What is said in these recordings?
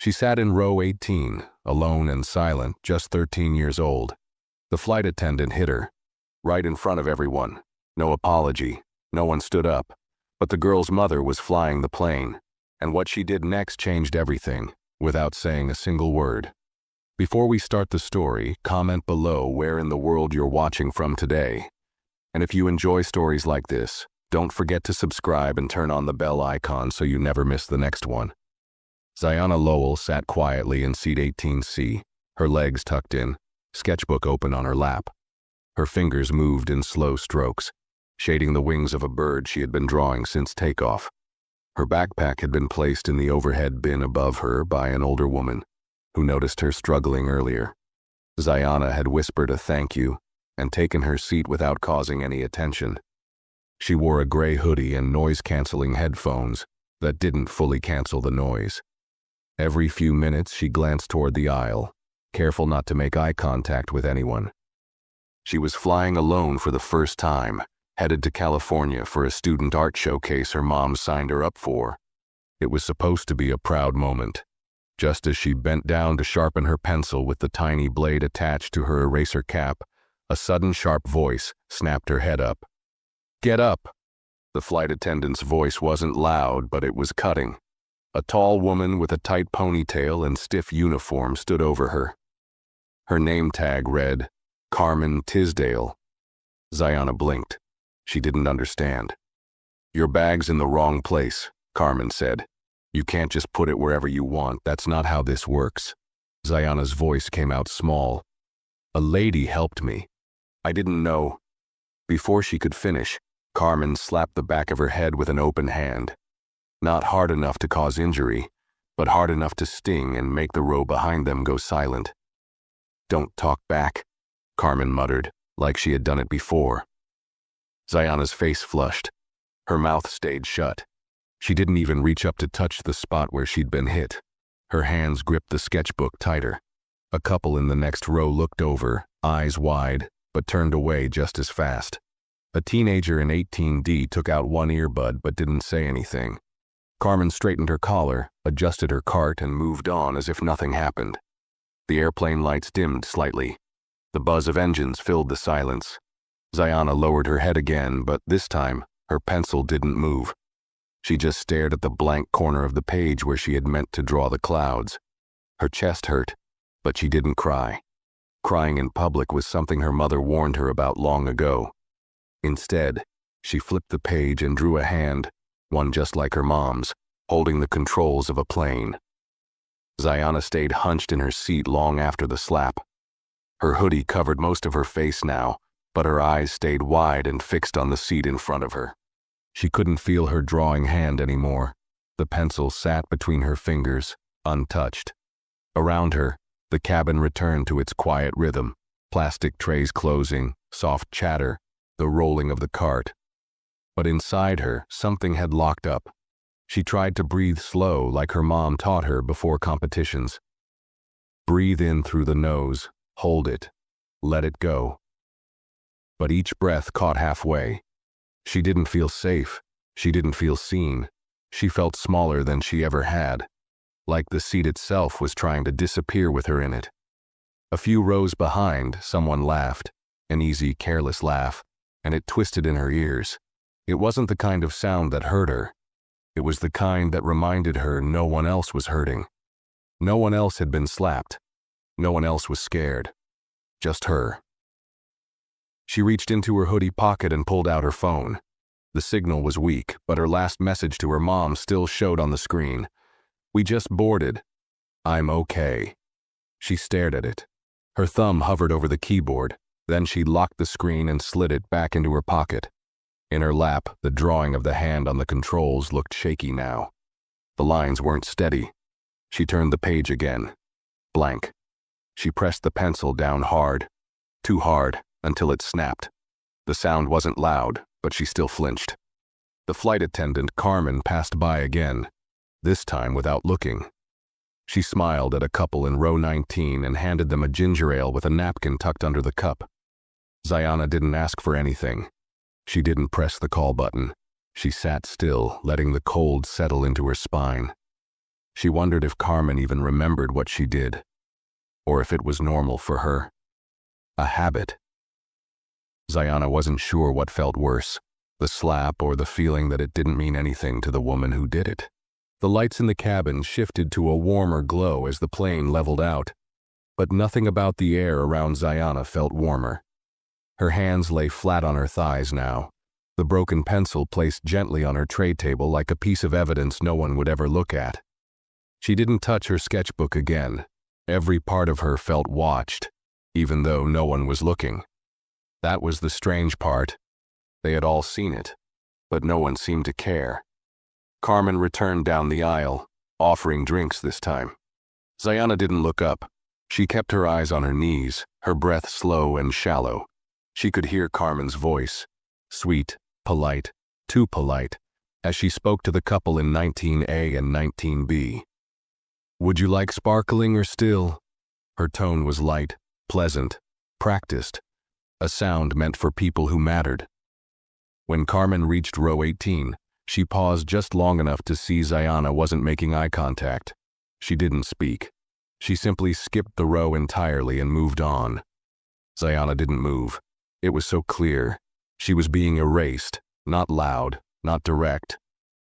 She sat in row 18, alone and silent, just 13 years old. The flight attendant hit her, right in front of everyone. No apology. No one stood up. But the girl's mother was flying the plane, and what she did next changed everything, without saying a single word. Before we start the story, comment below where in the world you're watching from today. And if you enjoy stories like this, don't forget to subscribe and turn on the bell icon so you never miss the next one. Ziana Lowell sat quietly in seat 18C, her legs tucked in, sketchbook open on her lap. Her fingers moved in slow strokes, shading the wings of a bird she had been drawing since takeoff. Her backpack had been placed in the overhead bin above her by an older woman who noticed her struggling earlier. Ziana had whispered a thank you and taken her seat without causing any attention. She wore a gray hoodie and noise-canceling headphones that didn't fully cancel the noise. Every few minutes she glanced toward the aisle, careful not to make eye contact with anyone. She was flying alone for the first time, headed to California for a student art showcase her mom signed her up for. It was supposed to be a proud moment. Just as she bent down to sharpen her pencil with the tiny blade attached to her eraser cap, a sudden sharp voice snapped her head up. "Get up!" The flight attendant's voice wasn't loud, but it was cutting. A tall woman with a tight ponytail and stiff uniform stood over her. Her name tag read, Carmen Tisdale. Ziana blinked. She didn't understand. "Your bag's in the wrong place," Carmen said. "You can't just put it wherever you want. That's not how this works." Ziana's voice came out small. "A lady helped me. I didn't know." Before she could finish, Carmen slapped the back of her head with an open hand. Not hard enough to cause injury, but hard enough to sting and make the row behind them go silent. "Don't talk back," Carmen muttered, like she had done it before. Ziana's face flushed. Her mouth stayed shut. She didn't even reach up to touch the spot where she'd been hit. Her hands gripped the sketchbook tighter. A couple in the next row looked over, eyes wide, but turned away just as fast. A teenager in 18D took out one earbud but didn't say anything. Carmen straightened her collar, adjusted her cart, and moved on as if nothing happened. The airplane lights dimmed slightly. The buzz of engines filled the silence. Ziana lowered her head again, but this time, her pencil didn't move. She just stared at the blank corner of the page where she had meant to draw the clouds. Her chest hurt, but she didn't cry. Crying in public was something her mother warned her about long ago. Instead, she flipped the page and drew a hand, one just like her mom's, holding the controls of a plane. Ziana stayed hunched in her seat long after the slap. Her hoodie covered most of her face now, but her eyes stayed wide and fixed on the seat in front of her. She couldn't feel her drawing hand anymore. The pencil sat between her fingers, untouched. Around her, the cabin returned to its quiet rhythm, plastic trays closing, soft chatter, the rolling of the cart. But inside her, something had locked up. She tried to breathe slow like her mom taught her before competitions. Breathe in through the nose, hold it, let it go. But each breath caught halfway. She didn't feel safe. She didn't feel seen. She felt smaller than she ever had, like the seat itself was trying to disappear with her in it. A few rows behind, someone laughed, an easy, careless laugh, and it twisted in her ears. It wasn't the kind of sound that hurt her. It was the kind that reminded her no one else was hurting. No one else had been slapped. No one else was scared. Just her. She reached into her hoodie pocket and pulled out her phone. The signal was weak, but her last message to her mom still showed on the screen. "We just boarded. I'm okay." She stared at it. Her thumb hovered over the keyboard. Then she locked the screen and slid it back into her pocket. In her lap, the drawing of the hand on the controls looked shaky now. The lines weren't steady. She turned the page again. Blank. She pressed the pencil down hard. Too hard, until it snapped. The sound wasn't loud, but she still flinched. The flight attendant, Carmen, passed by again, this time without looking. She smiled at a couple in row 19 and handed them a ginger ale with a napkin tucked under the cup. Ziana didn't ask for anything. She didn't press the call button. She sat still, letting the cold settle into her spine. She wondered if Carmen even remembered what she did, or if it was normal for her. A habit. Zayana wasn't sure what felt worse, the slap or the feeling that it didn't mean anything to the woman who did it. The lights in the cabin shifted to a warmer glow as the plane leveled out, but nothing about the air around Zayana felt warmer. Her hands lay flat on her thighs now, the broken pencil placed gently on her tray table like a piece of evidence no one would ever look at. She didn't touch her sketchbook again. Every part of her felt watched, even though no one was looking. That was the strange part. They had all seen it, but no one seemed to care. Carmen returned down the aisle, offering drinks this time. Zayana didn't look up. She kept her eyes on her knees, her breath slow and shallow. She could hear Carmen's voice, sweet, polite, too polite, as she spoke to the couple in 19A and 19B. "Would you like sparkling or still?" Her tone was light, pleasant, practiced, a sound meant for people who mattered. When Carmen reached row 18, she paused just long enough to see Zayana wasn't making eye contact. She didn't speak. She simply skipped the row entirely and moved on. Zayana didn't move. It was so clear. She was being erased, not loud, not direct,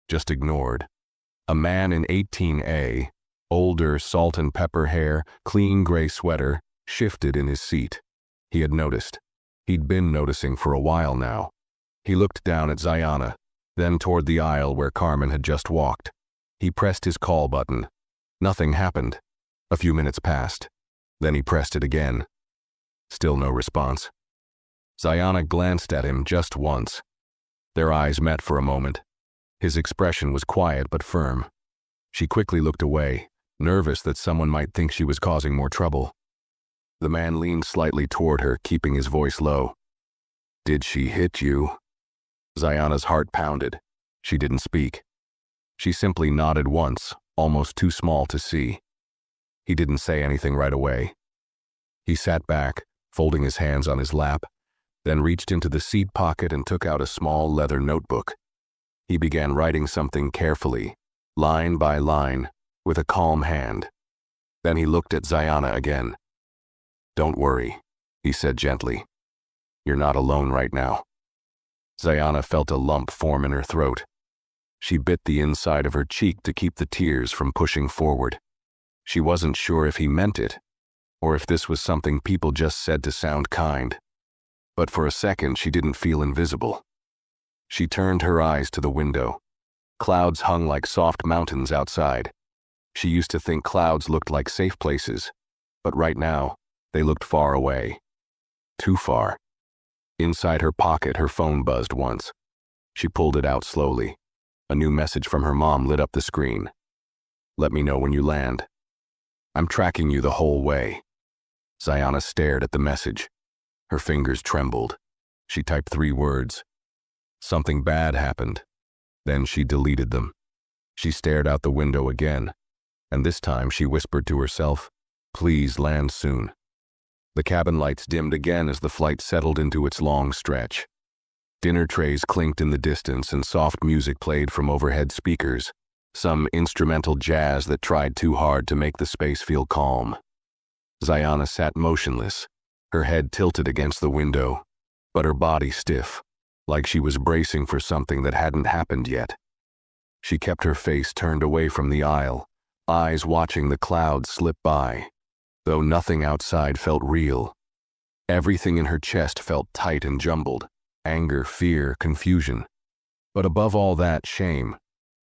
just ignored. A man in 18A, older, salt and pepper hair, clean gray sweater, shifted in his seat. He had noticed. He'd been noticing for a while now. He looked down at Zayana, then toward the aisle where Carmen had just walked. He pressed his call button. Nothing happened. A few minutes passed. Then he pressed it again. Still no response. Zayana glanced at him just once. Their eyes met for a moment. His expression was quiet but firm. She quickly looked away, nervous that someone might think she was causing more trouble. The man leaned slightly toward her, keeping his voice low. "Did she hit you?" Zayana's heart pounded. She didn't speak. She simply nodded once, almost too small to see. He didn't say anything right away. He sat back, folding his hands on his lap, then reached into the seat pocket and took out a small leather notebook. He began writing something carefully, line by line, with a calm hand. Then he looked at Zayana again. "Don't worry," he said gently. "You're not alone right now." Zayana felt a lump form in her throat. She bit the inside of her cheek to keep the tears from pushing forward. She wasn't sure if he meant it, or if this was something people just said to sound kind. But for a second she didn't feel invisible. She turned her eyes to the window. Clouds hung like soft mountains outside. She used to think clouds looked like safe places, but right now, they looked far away. Too far. Inside her pocket, her phone buzzed once. She pulled it out slowly. A new message from her mom lit up the screen. "Let me know when you land. I'm tracking you the whole way." Zayana stared at the message. Her fingers trembled. She typed 3 words. Something bad happened. Then she deleted them. She stared out the window again, and this time she whispered to herself, "Please land soon." The cabin lights dimmed again as the flight settled into its long stretch. Dinner trays clinked in the distance and soft music played from overhead speakers, some instrumental jazz that tried too hard to make the space feel calm. Zayana sat motionless, her head tilted against the window, but her body stiff, like she was bracing for something that hadn't happened yet. She kept her face turned away from the aisle, eyes watching the clouds slip by, though nothing outside felt real. Everything in her chest felt tight and jumbled, anger, fear, confusion. But above all that, shame.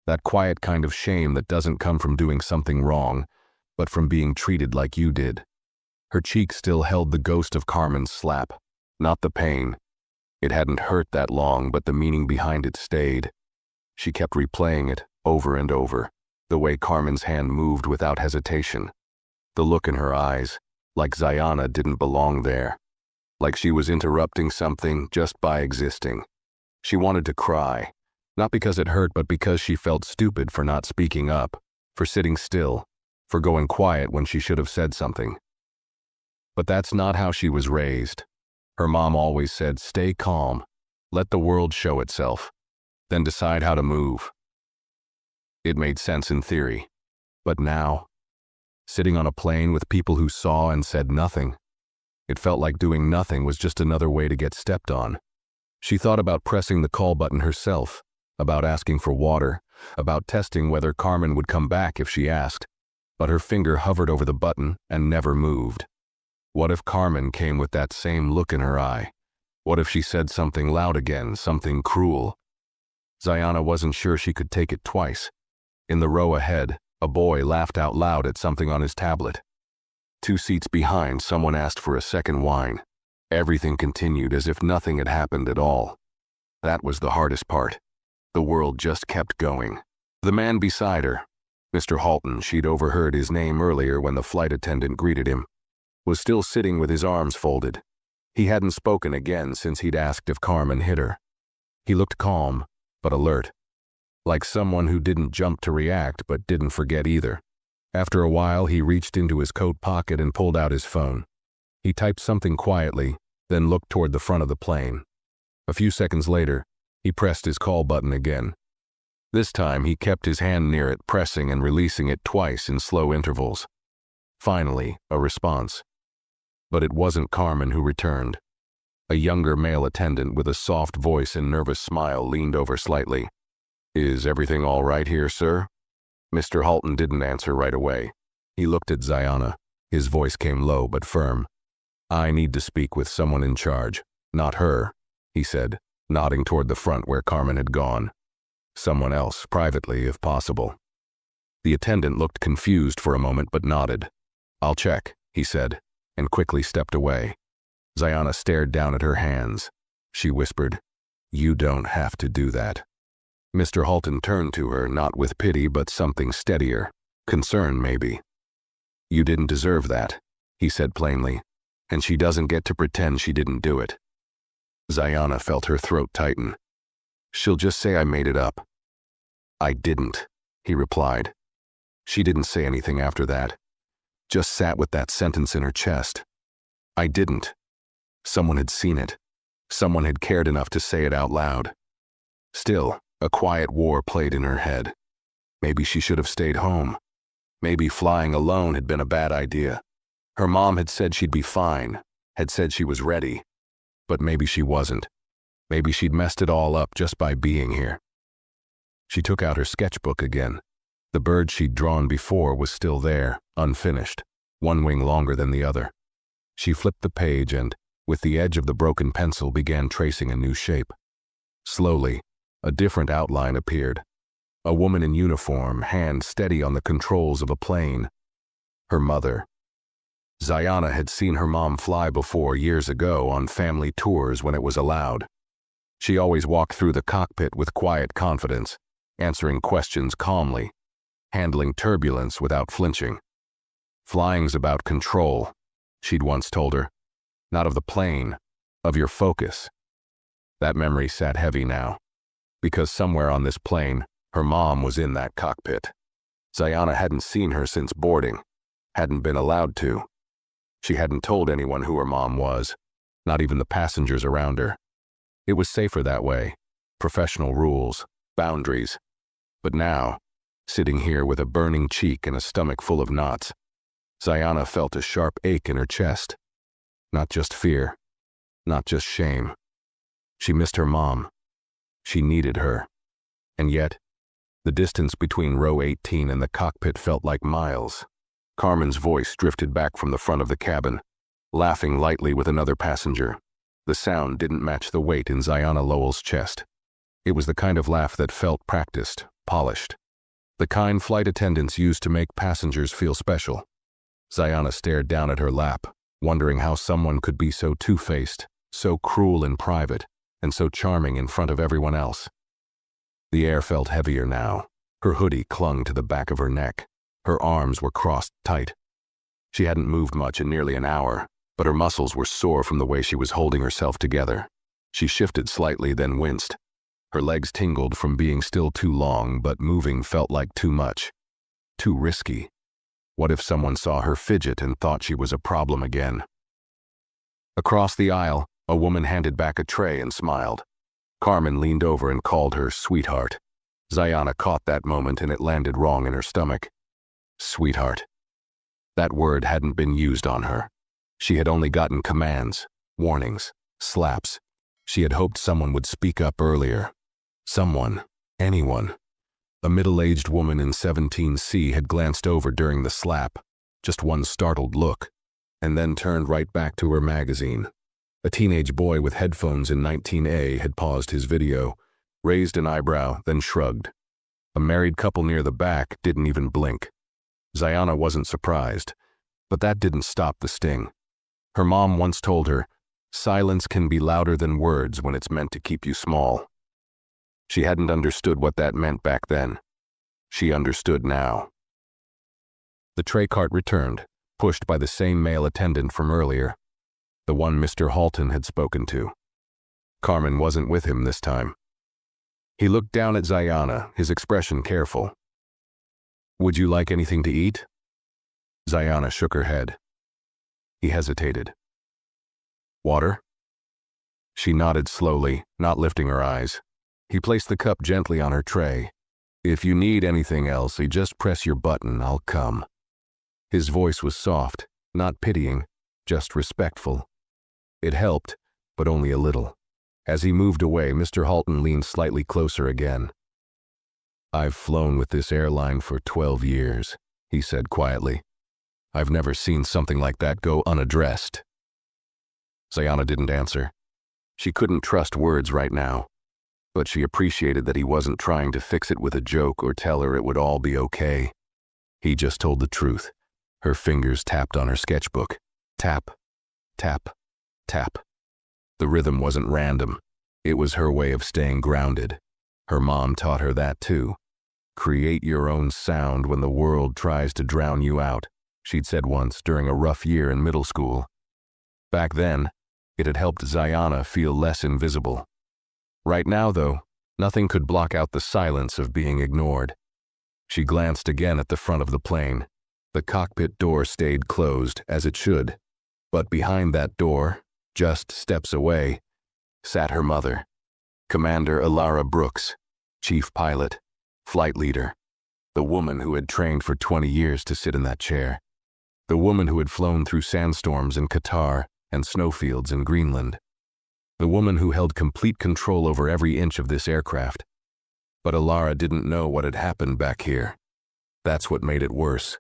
That quiet kind of shame that doesn't come from doing something wrong, but from being treated like you did. Her cheek still held the ghost of Carmen's slap, not the pain. It hadn't hurt that long, but the meaning behind it stayed. She kept replaying it over and over, the way Carmen's hand moved without hesitation. The look in her eyes, like Zayana didn't belong there. Like she was interrupting something just by existing. She wanted to cry, not because it hurt, but because she felt stupid for not speaking up, for sitting still, for going quiet when she should have said something. But that's not how she was raised. Her mom always said, "Stay calm, let the world show itself, then decide how to move." It made sense in theory. But now, sitting on a plane with people who saw and said nothing, it felt like doing nothing was just another way to get stepped on. She thought about pressing the call button herself, about asking for water, about testing whether Carmen would come back if she asked, but her finger hovered over the button and never moved. What if Carmen came with that same look in her eye? What if she said something loud again, something cruel? Ziana wasn't sure she could take it twice. In the row ahead, a boy laughed out loud at something on his tablet. 2 seats behind, someone asked for a second wine. Everything continued as if nothing had happened at all. That was the hardest part. The world just kept going. The man beside her, Mr. Halton, she'd overheard his name earlier when the flight attendant greeted him, was still sitting with his arms folded. He hadn't spoken again since he'd asked if Carmen hit her. He looked calm, but alert, like someone who didn't jump to react but didn't forget either. After a while, he reached into his coat pocket and pulled out his phone. He typed something quietly, then looked toward the front of the plane. A few seconds later, he pressed his call button again. This time, he kept his hand near it, pressing and releasing it twice in slow intervals. Finally, a response. But it wasn't Carmen who returned. A younger male attendant with a soft voice and nervous smile leaned over slightly. "Is everything all right here, sir?" Mr. Halton didn't answer right away. He looked at Ziana. His voice came low but firm. "I need to speak with someone in charge. Not her," he said, nodding toward the front where Carmen had gone. "Someone else, privately, if possible." The attendant looked confused for a moment but nodded. "I'll check," he said, and quickly stepped away. Ziana stared down at her hands. She whispered, "You don't have to do that." Mr. Halton turned to her, not with pity but something steadier. Concern, maybe. "You didn't deserve that," he said plainly, "and she doesn't get to pretend she didn't do it." Ziana felt her throat tighten. "She'll just say I made it up." "I didn't," he replied. She didn't say anything after that. Just sat with that sentence in her chest. "I didn't." Someone had seen it. Someone had cared enough to say it out loud. Still, a quiet war played in her head. Maybe she should have stayed home. Maybe flying alone had been a bad idea. Her mom had said she'd be fine, had said she was ready. But maybe she wasn't. Maybe she'd messed it all up just by being here. She took out her sketchbook again. The bird she'd drawn before was still there, unfinished, one wing longer than the other. She flipped the page and, with the edge of the broken pencil, began tracing a new shape. Slowly, a different outline appeared. A woman in uniform, hand steady on the controls of a plane. Her mother. Ziana had seen her mom fly before years ago on family tours when it was allowed. She always walked through the cockpit with quiet confidence, answering questions calmly, handling turbulence without flinching. "Flying's about control," she'd once told her. "Not of the plane, of your focus." That memory sat heavy now, because somewhere on this plane, her mom was in that cockpit. Ziana hadn't seen her since boarding, hadn't been allowed to. She hadn't told anyone who her mom was, not even the passengers around her. It was safer that way, professional rules, boundaries. But now, sitting here with a burning cheek and a stomach full of knots, Ziana felt a sharp ache in her chest. Not just fear, not just shame. She missed her mom. She needed her. And yet, the distance between row 18 and the cockpit felt like miles. Carmen's voice drifted back from the front of the cabin, laughing lightly with another passenger. The sound didn't match the weight in Ziana Lowell's chest. It was the kind of laugh that felt practiced, polished. The kind flight attendants used to make passengers feel special. Ziana stared down at her lap, wondering how someone could be so two-faced, so cruel in private, and so charming in front of everyone else. The air felt heavier now. Her hoodie clung to the back of her neck. Her arms were crossed tight. She hadn't moved much in nearly an hour, but her muscles were sore from the way she was holding herself together. She shifted slightly, then winced. Her legs tingled from being still too long, but moving felt like too much. Too risky. What if someone saw her fidget and thought she was a problem again? Across the aisle, a woman handed back a tray and smiled. Carmen leaned over and called her sweetheart. Ziana caught that moment and it landed wrong in her stomach. Sweetheart. That word hadn't been used on her. She had only gotten commands, warnings, slaps. She had hoped someone would speak up earlier. Someone, anyone. A middle-aged woman in 17C had glanced over during the slap, just one startled look, and then turned right back to her magazine. A teenage boy with headphones in 19A had paused his video, raised an eyebrow, then shrugged. A married couple near the back didn't even blink. Ziana wasn't surprised, but that didn't stop the sting. Her mom once told her, "Silence can be louder than words when it's meant to keep you small." She hadn't understood what that meant back then. She understood now. The tray cart returned, pushed by the same male attendant from earlier, the one Mr. Halton had spoken to. Carmen wasn't with him this time. He looked down at Ziana, his expression careful. "Would you like anything to eat?" Ziana shook her head. He hesitated. "Water?" She nodded slowly, not lifting her eyes. He placed the cup gently on her tray. "If you need anything else, you just press your button, I'll come." His voice was soft, not pitying, just respectful. It helped, but only a little. As he moved away, Mr. Halton leaned slightly closer again. "I've flown with this airline for 12 years, he said quietly. "I've never seen something like that go unaddressed." Ziana didn't answer. She couldn't trust words right now, but she appreciated that he wasn't trying to fix it with a joke or tell her it would all be okay. He just told the truth. Her fingers tapped on her sketchbook. Tap, tap, tap. The rhythm wasn't random. It was her way of staying grounded. Her mom taught her that too. "Create your own sound when the world tries to drown you out," she'd said once during a rough year in middle school. Back then, it had helped Ziana feel less invisible. Right now, though, nothing could block out the silence of being ignored. She glanced again at the front of the plane. The cockpit door stayed closed, as it should. But behind that door, just steps away, sat her mother, Commander Alara Brooks, chief pilot, flight leader, the woman who had trained for 20 years to sit in that chair, the woman who had flown through sandstorms in Qatar and snowfields in Greenland, the woman who held complete control over every inch of this aircraft. But Alara didn't know what had happened back here. That's what made it worse.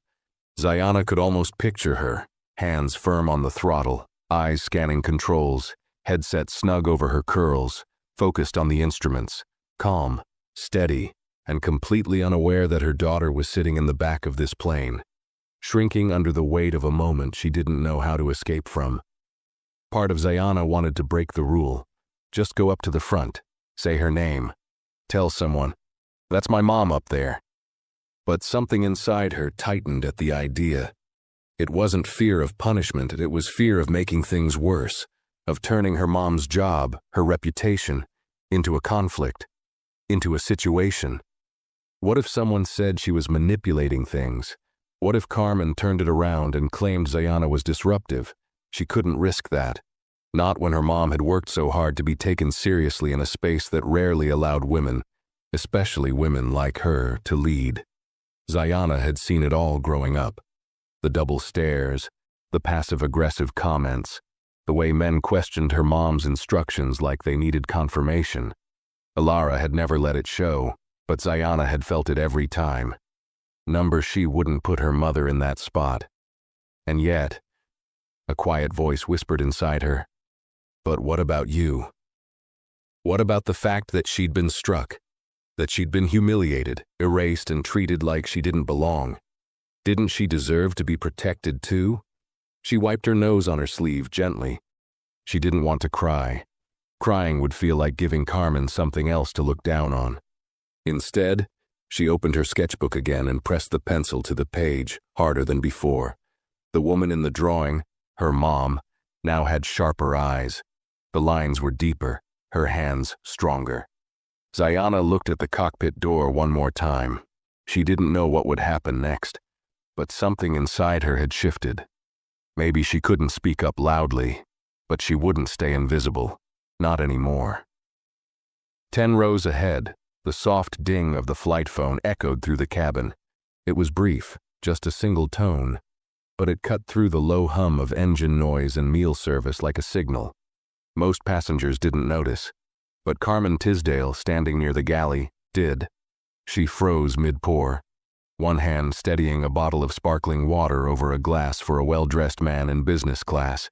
Ziana could almost picture her, hands firm on the throttle, eyes scanning controls, headset snug over her curls, focused on the instruments, calm, steady, and completely unaware that her daughter was sitting in the back of this plane, shrinking under the weight of a moment she didn't know how to escape from. Part of Ziana wanted to break the rule. Just go up to the front, say her name, tell someone, "That's my mom up there." But something inside her tightened at the idea. It wasn't fear of punishment, it was fear of making things worse, of turning her mom's job, her reputation, into a conflict, into a situation. What if someone said she was manipulating things? What if Carmen turned it around and claimed Ziana was disruptive? She couldn't risk that. Not when her mom had worked so hard to be taken seriously in a space that rarely allowed women, especially women like her, to lead. Ziana had seen it all growing up. The double stares, the passive-aggressive comments, the way men questioned her mom's instructions like they needed confirmation. Alara had never let it show, but Ziana had felt it every time. She wouldn't put her mother in that spot. And yet, a quiet voice whispered inside her, "But what about you? What about the fact that she'd been struck? That she'd been humiliated, erased, and treated like she didn't belong? Didn't she deserve to be protected too?" She wiped her nose on her sleeve gently. She didn't want to cry. Crying would feel like giving Carmen something else to look down on. Instead, she opened her sketchbook again and pressed the pencil to the page, harder than before. The woman in the drawing, her mom, now had sharper eyes. The lines were deeper, her hands stronger. Ziana looked at the cockpit door one more time. She didn't know what would happen next, but something inside her had shifted. Maybe she couldn't speak up loudly, but she wouldn't stay invisible. Not anymore. 10 rows ahead, the soft ding of the flight phone echoed through the cabin. It was brief, just a single tone, but it cut through the low hum of engine noise and meal service like a signal. Most passengers didn't notice, but Carmen Tisdale, standing near the galley, did. She froze mid-pour, one hand steadying a bottle of sparkling water over a glass for a well-dressed man in business class.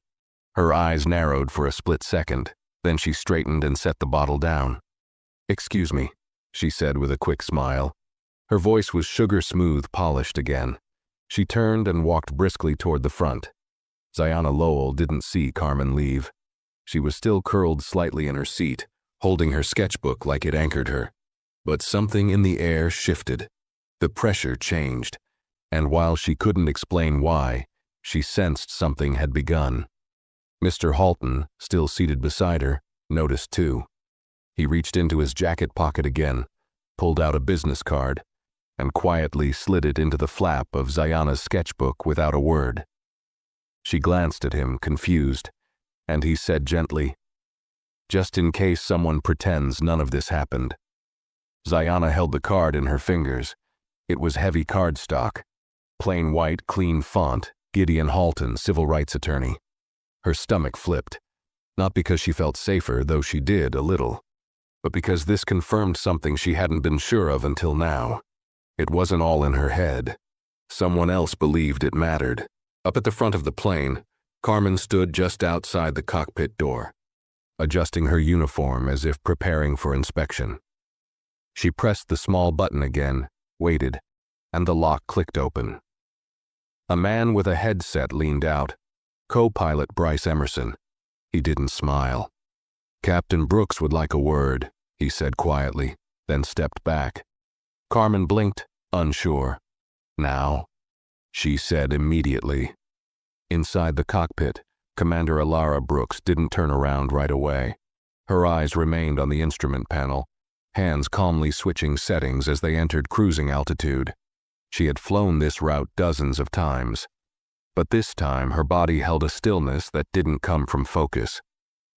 Her eyes narrowed for a split second, then she straightened and set the bottle down. "Excuse me," she said with a quick smile. Her voice was sugar-smooth, polished again. She turned and walked briskly toward the front. Ziana Lowell didn't see Carmen leave. She was still curled slightly in her seat, holding her sketchbook like it anchored her. But something in the air shifted. The pressure changed, and while she couldn't explain why, she sensed something had begun. Mr. Halton, still seated beside her, noticed too. He reached into his jacket pocket again, pulled out a business card, and quietly slid it into the flap of Ziana's sketchbook without a word. She glanced at him, confused, and he said gently, "Just in case someone pretends none of this happened." Ziana held the card in her fingers. It was heavy cardstock, plain white, clean font, Gideon Halton, civil rights attorney. Her stomach flipped, not because she felt safer, though she did a little, but because this confirmed something she hadn't been sure of until now. It wasn't all in her head. Someone else believed it mattered. Up at the front of the plane, Carmen stood just outside the cockpit door, adjusting her uniform as if preparing for inspection. She pressed the small button again, waited, and the lock clicked open. A man with a headset leaned out, co-pilot Bryce Emerson. He didn't smile. "Captain Brooks would like a word," he said quietly, then stepped back. Carmen blinked, unsure. "Now?" she said immediately. Inside the cockpit, Commander Alara Brooks didn't turn around right away. Her eyes remained on the instrument panel, hands calmly switching settings as they entered cruising altitude. She had flown this route dozens of times, but this time her body held a stillness that didn't come from focus.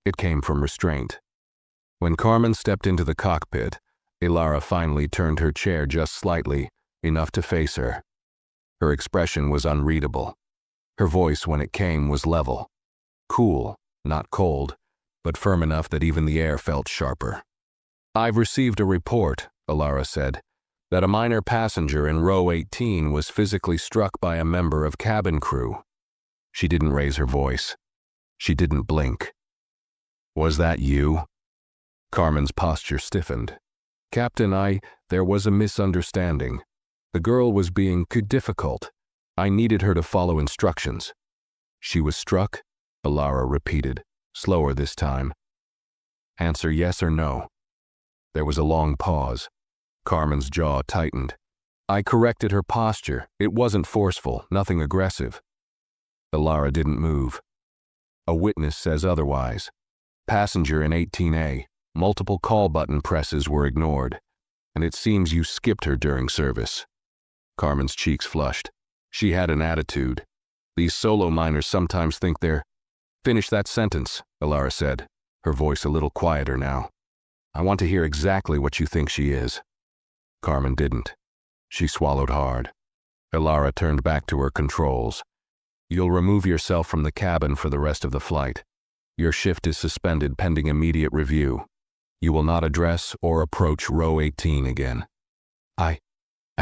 It came from restraint. When Carmen stepped into the cockpit, Alara finally turned her chair just slightly, enough to face her. Her expression was unreadable. Her voice, when it came, was level. Cool, not cold, but firm enough that even the air felt sharper. "I've received a report," Alara said, "that a minor passenger in row 18 was physically struck by a member of cabin crew." She didn't raise her voice. She didn't blink. "Was that you?" Carmen's posture stiffened. "Captain, there was a misunderstanding. The girl was being difficult. I needed her to follow instructions." "She was struck?" Alara repeated, slower this time. "Answer yes or no." There was a long pause. Carmen's jaw tightened. "I corrected her posture. It wasn't forceful, nothing aggressive." Alara didn't move. "A witness says otherwise. Passenger in 18A. Multiple call button presses were ignored, and it seems you skipped her during service." Carmen's cheeks flushed. She had an attitude. "These solo miners sometimes think they're—" "Finish that sentence," Alara said, her voice a little quieter now. "I want to hear exactly what you think she is." Carmen didn't. She swallowed hard. Alara turned back to her controls. "You'll remove yourself from the cabin for the rest of the flight. Your shift is suspended pending immediate review. You will not address or approach row 18 again." I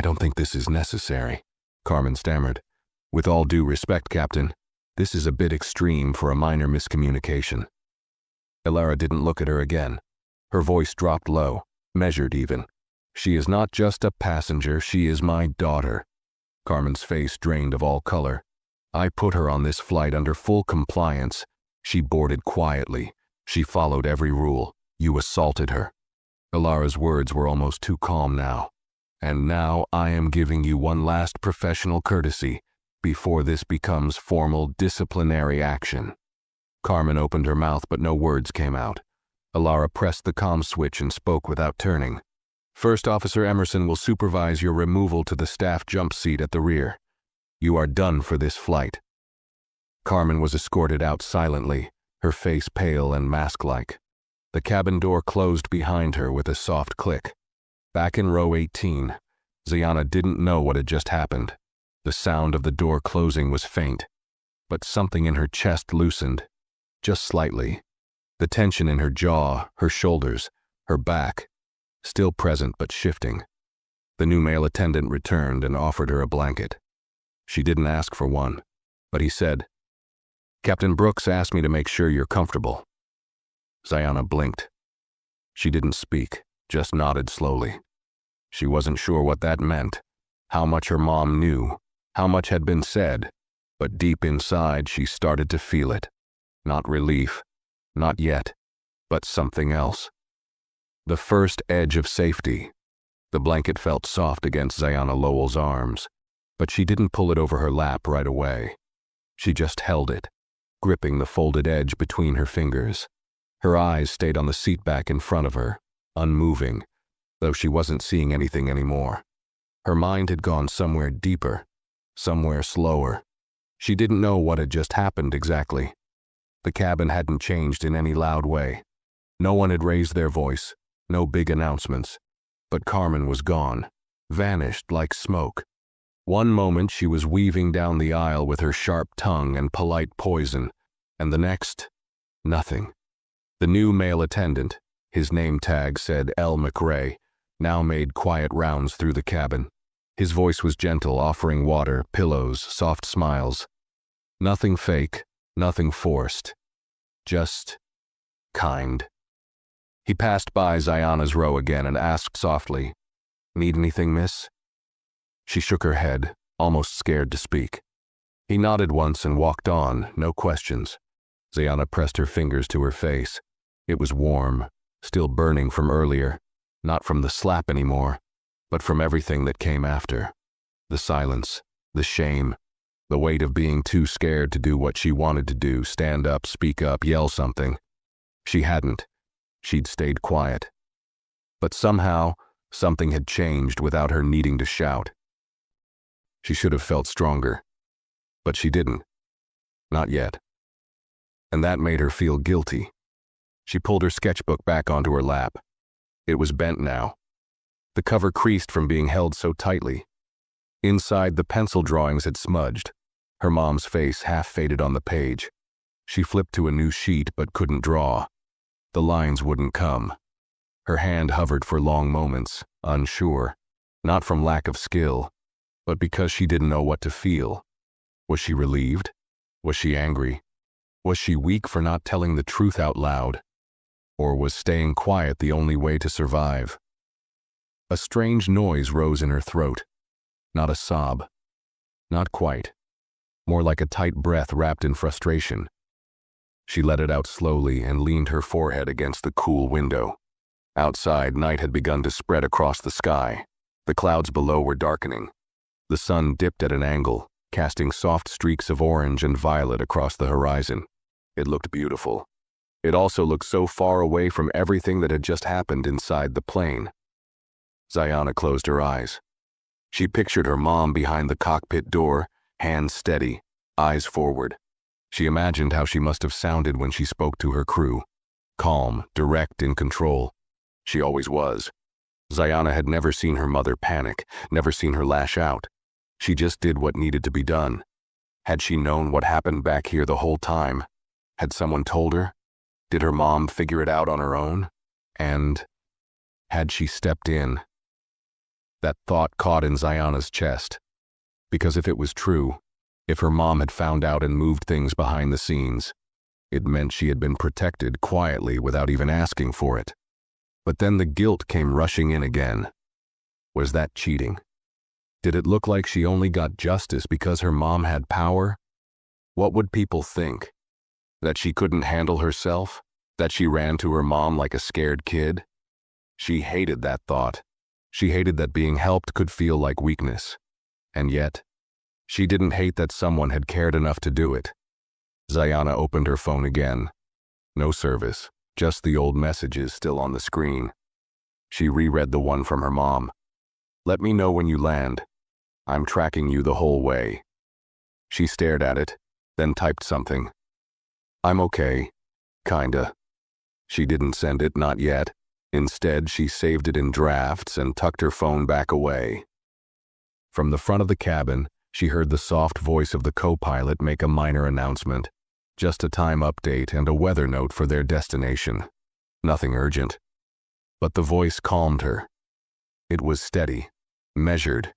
don't think this is necessary," Carmen stammered. "With all due respect, Captain, this is a bit extreme for a minor miscommunication." Alara didn't look at her again. Her voice dropped low, measured even. "She is not just a passenger, she is my daughter." Carmen's face drained of all color. "I put her on this flight under full compliance. She boarded quietly. She followed every rule. You assaulted her." Alara's words were almost too calm now. "And now I am giving you one last professional courtesy before this becomes formal disciplinary action." Carmen opened her mouth, but no words came out. Alara pressed the comm switch and spoke without turning. "First Officer Emerson will supervise your removal to the staff jump seat at the rear. You are done for this flight." Carmen was escorted out silently, her face pale and mask-like. The cabin door closed behind her with a soft click. Back in row 18, Ziana didn't know what had just happened. The sound of the door closing was faint, but something in her chest loosened, just slightly. The tension in her jaw, her shoulders, her back, still present but shifting. The new male attendant returned and offered her a blanket. She didn't ask for one, but he said, "Captain Brooks asked me to make sure you're comfortable." Ziana blinked. She didn't speak, just nodded slowly. She wasn't sure what that meant, how much her mom knew, how much had been said, but deep inside she started to feel it. Not relief, not yet, but something else. The first edge of safety. The blanket felt soft against Ziana Lowell's arms, but she didn't pull it over her lap right away. She just held it, gripping the folded edge between her fingers. Her eyes stayed on the seat back in front of her, unmoving, though she wasn't seeing anything anymore. Her mind had gone somewhere deeper, somewhere slower. She didn't know what had just happened exactly. The cabin hadn't changed in any loud way. No one had raised their voice, no big announcements. But Carmen was gone, vanished like smoke. One moment she was weaving down the aisle with her sharp tongue and polite poison, and the next, nothing. The new male attendant, his name tag said L. McRae, now made quiet rounds through the cabin. His voice was gentle, offering water, pillows, soft smiles. Nothing fake, nothing forced. Just kind. He passed by Ziana's row again and asked softly, "Need anything, miss?" She shook her head, almost scared to speak. He nodded once and walked on, no questions. Ziana pressed her fingers to her face. It was warm, still burning from earlier, not from the slap anymore, but from everything that came after. The silence, the shame, the weight of being too scared to do what she wanted to do, stand up, speak up, yell something. She hadn't. She'd stayed quiet. But somehow, something had changed without her needing to shout. She should have felt stronger, but she didn't. Not yet. And that made her feel guilty. She pulled her sketchbook back onto her lap. It was bent now. The cover creased from being held so tightly. Inside, the pencil drawings had smudged. Her mom's face half faded on the page. She flipped to a new sheet but couldn't draw. The lines wouldn't come. Her hand hovered for long moments, unsure, not from lack of skill, but because she didn't know what to feel. Was she relieved? Was she angry? Was she weak for not telling the truth out loud? Or was staying quiet the only way to survive? A strange noise rose in her throat. Not a sob. Not quite. More like a tight breath wrapped in frustration. She let it out slowly and leaned her forehead against the cool window. Outside, night had begun to spread across the sky. The clouds below were darkening. The sun dipped at an angle, casting soft streaks of orange and violet across the horizon. It looked beautiful. It also looked so far away from everything that had just happened inside the plane. Ziana closed her eyes. She pictured her mom behind the cockpit door, hands steady, eyes forward. She imagined how she must have sounded when she spoke to her crew. Calm, direct, in control. She always was. Ziana had never seen her mother panic, never seen her lash out. She just did what needed to be done. Had she known what happened back here the whole time? Had someone told her? Did her mom figure it out on her own? And had she stepped in? That thought caught in Ziana's chest. Because if it was true, if her mom had found out and moved things behind the scenes, it meant she had been protected quietly without even asking for it. But then the guilt came rushing in again. Was that cheating? Did it look like she only got justice because her mom had power? What would people think? That she couldn't handle herself? That she ran to her mom like a scared kid? She hated that thought. She hated that being helped could feel like weakness. And yet, she didn't hate that someone had cared enough to do it. Ziana opened her phone again. No service, just the old messages still on the screen. She reread the one from her mom. "Let me know when you land. I'm tracking you the whole way." She stared at it, then typed something. "I'm okay. Kinda." She didn't send it, not yet. Instead, she saved it in drafts and tucked her phone back away. From the front of the cabin, She heard the soft voice of the co-pilot make a minor announcement, just a time update and a weather note for their destination. Nothing urgent. But the voice calmed her. It was steady, measured.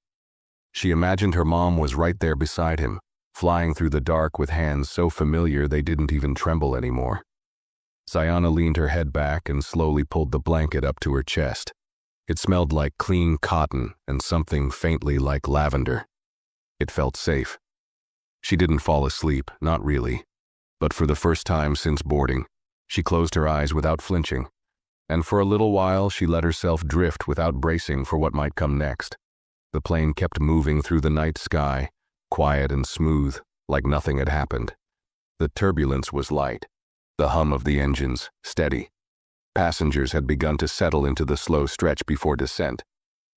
She imagined her mom was right there beside him, flying through the dark with hands so familiar they didn't even tremble anymore. Sayana leaned her head back and slowly pulled the blanket up to her chest. It smelled like clean cotton and something faintly like lavender. It felt safe. She didn't fall asleep, not really. But for the first time since boarding, she closed her eyes without flinching, and for a little while she let herself drift without bracing for what might come next. The plane kept moving through the night sky, quiet and smooth, like nothing had happened. The turbulence was light, the hum of the engines steady. Passengers had begun to settle into the slow stretch before descent.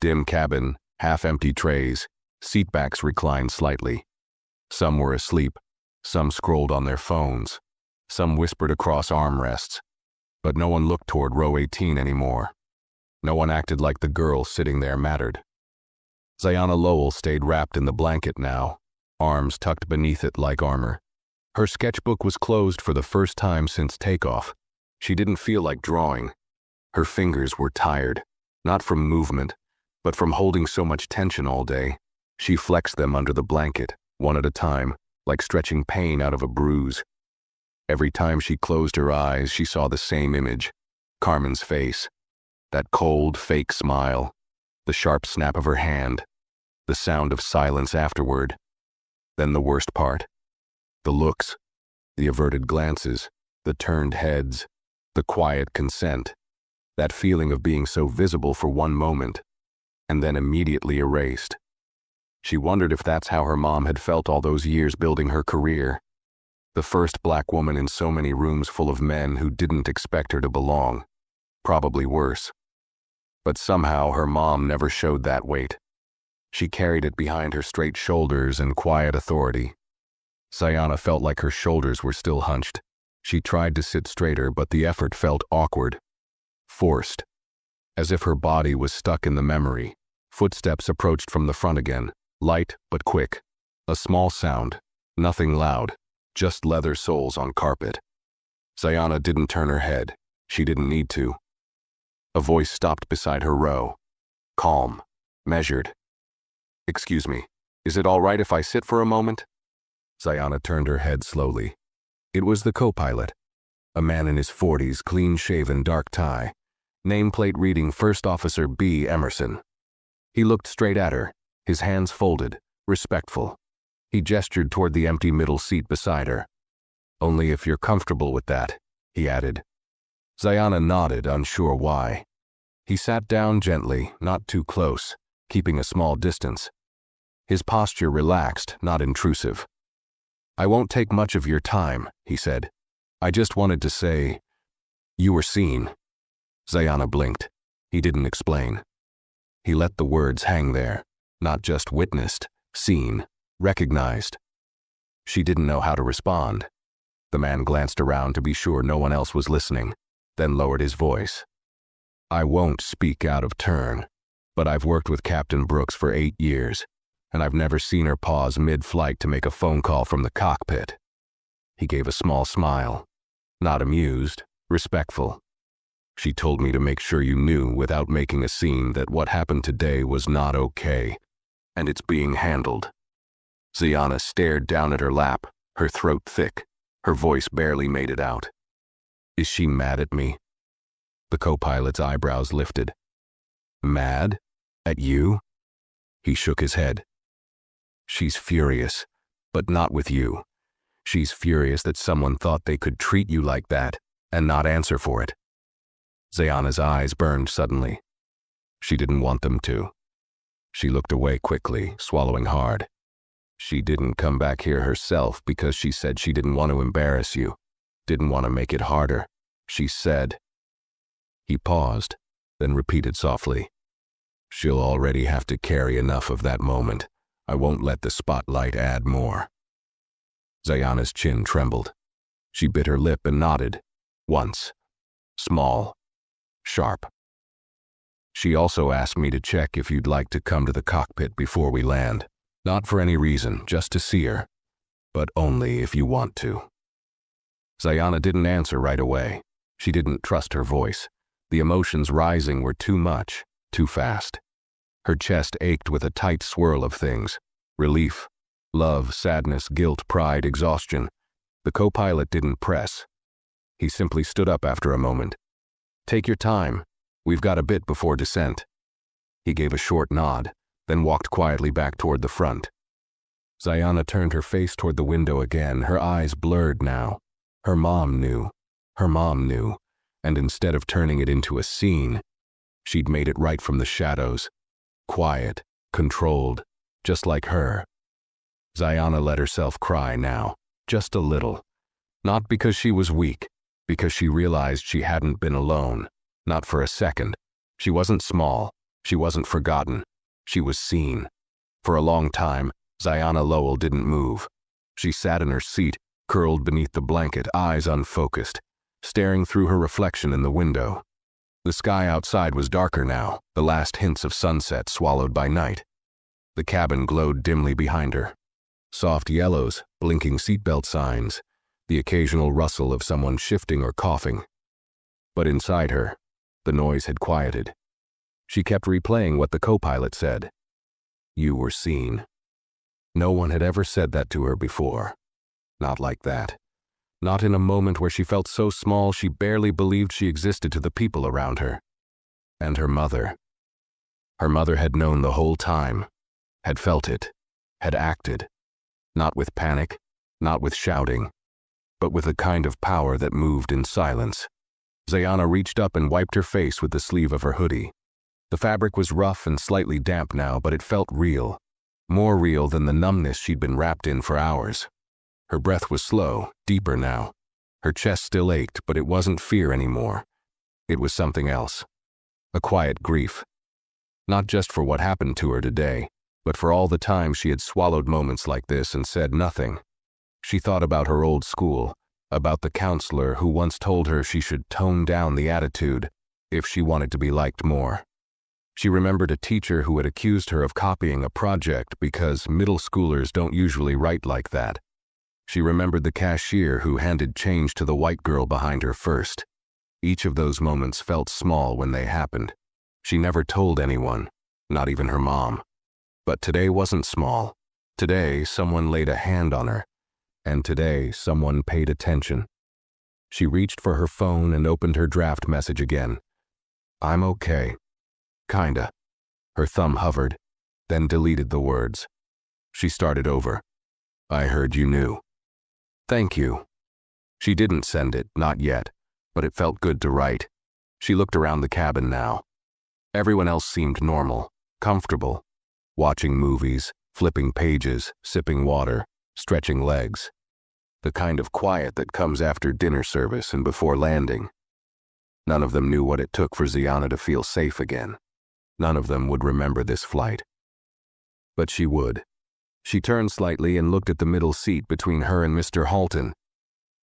Dim cabin, half-empty trays, seatbacks reclined slightly. Some were asleep, some scrolled on their phones, some whispered across armrests. But no one looked toward row 18 anymore. No one acted like the girl sitting there mattered. Sayana Lowell stayed wrapped in the blanket now, arms tucked beneath it like armor. Her sketchbook was closed for the first time since takeoff. She didn't feel like drawing. Her fingers were tired, not from movement, but from holding so much tension all day. She flexed them under the blanket, one at a time, like stretching pain out of a bruise. Every time she closed her eyes, she saw the same image, Carmen's face, that cold, fake smile, the sharp snap of her hand, the sound of silence afterward. Then the worst part, the looks, the averted glances, the turned heads, the quiet consent, that feeling of being so visible for one moment, and then immediately erased. She wondered if that's how her mom had felt all those years building her career. The first black woman in so many rooms full of men who didn't expect her to belong. Probably worse. But somehow her mom never showed that weight. She carried it behind her straight shoulders and quiet authority. Sayana felt like her shoulders were still hunched. She tried to sit straighter, but the effort felt awkward, forced, as if her body was stuck in the memory. Footsteps approached from the front again, light but quick. A small sound, nothing loud, just leather soles on carpet. Sayana didn't turn her head. She didn't need to. A voice stopped beside her row. Calm, measured. "Excuse me, is it all right if I sit for a moment?" Sayana turned her head slowly. It was the co-pilot, a man in his 40s, clean-shaven, dark tie, nameplate reading First Officer B. Emerson. He looked straight at her, his hands folded, respectful. He gestured toward the empty middle seat beside her. "Only if you're comfortable with that," he added. Sayana nodded, unsure why. He sat down gently, not too close, keeping a small distance. His posture relaxed, not intrusive. "I won't take much of your time," he said. "I just wanted to say, you were seen." Sayana blinked. He didn't explain. He let the words hang there, not just witnessed, seen, recognized. She didn't know how to respond. The man glanced around to be sure no one else was listening, then lowered his voice. "I won't speak out of turn, but I've worked with Captain Brooks for 8 years, and I've never seen her pause mid-flight to make a phone call from the cockpit." He gave a small smile, not amused, respectful. "She told me to make sure you knew without making a scene that what happened today was not okay, and it's being handled." Sayana stared down at her lap, her throat thick. Her voice barely made it out. "Is she mad at me?" The co-pilot's eyebrows lifted. "Mad? At you?" He shook his head. "She's furious, but not with you. She's furious that someone thought they could treat you like that and not answer for it." Sayana's eyes burned suddenly. She didn't want them to. She looked away quickly, swallowing hard. "She didn't come back here herself because she said she didn't want to embarrass you, didn't want to make it harder. She said..." He paused, then repeated softly, "She'll already have to carry enough of that moment. I won't let the spotlight add more." Sayana's chin trembled. She bit her lip and nodded. Once. Small. Sharp. "She also asked me to check if you'd like to come to the cockpit before we land. Not for any reason, just to see her. But only if you want to. Zayana didn't answer right away. She didn't trust her voice. The emotions rising were too much, too fast. Her chest ached with a tight swirl of things. Relief, love, sadness, guilt, pride, exhaustion. The co-pilot didn't press. He simply stood up after a moment. "Take your time. We've got a bit before descent." He gave a short nod, then walked quietly back toward the front. Zayana turned her face toward the window again, her eyes blurred now. Her mom knew. Her mom knew. And instead of turning it into a scene, she'd made it right from the shadows. Quiet, controlled, just like her. Zayana let herself cry now, just a little. Not because she was weak, because she realized she hadn't been alone. Not for a second. She wasn't small. She wasn't forgotten. She was seen. For a long time, Zayana Lowell didn't move. She sat in her seat, curled beneath the blanket, eyes unfocused, staring through her reflection in the window. The sky outside was darker now, the last hints of sunset swallowed by night. The cabin glowed dimly behind her. Soft yellows, blinking seatbelt signs, the occasional rustle of someone shifting or coughing. But inside her, the noise had quieted. She kept replaying what the co-pilot said. You were seen. No one had ever said that to her before. Not like that. Not in a moment where she felt so small she barely believed she existed to the people around her. And her mother. Her mother had known the whole time, had felt it, had acted. Not with panic, not with shouting, but with a kind of power that moved in silence. Zayana reached up and wiped her face with the sleeve of her hoodie. The fabric was rough and slightly damp now, but it felt real. More real than the numbness she'd been wrapped in for hours. Her breath was slow, deeper now. Her chest still ached, but it wasn't fear anymore. It was something else. A quiet grief. Not just for what happened to her today, but for all the time she had swallowed moments like this and said nothing. She thought about her old school, about the counselor who once told her she should tone down the attitude if she wanted to be liked more. She remembered a teacher who had accused her of copying a project because middle schoolers don't usually write like that. She remembered the cashier who handed change to the white girl behind her first. Each of those moments felt small when they happened. She never told anyone, not even her mom. But today wasn't small. Today, someone laid a hand on her. And today, someone paid attention. She reached for her phone and opened her draft message again. I'm okay. Kinda. Her thumb hovered, then deleted the words. She started over. I heard you knew. Thank you. She didn't send it, not yet, but it felt good to write. She looked around the cabin now. Everyone else seemed normal, comfortable, watching movies, flipping pages, sipping water, stretching legs. The kind of quiet that comes after dinner service and before landing. None of them knew what it took for Zayana to feel safe again. None of them would remember this flight. But she would. She turned slightly and looked at the middle seat between her and Mr. Halton.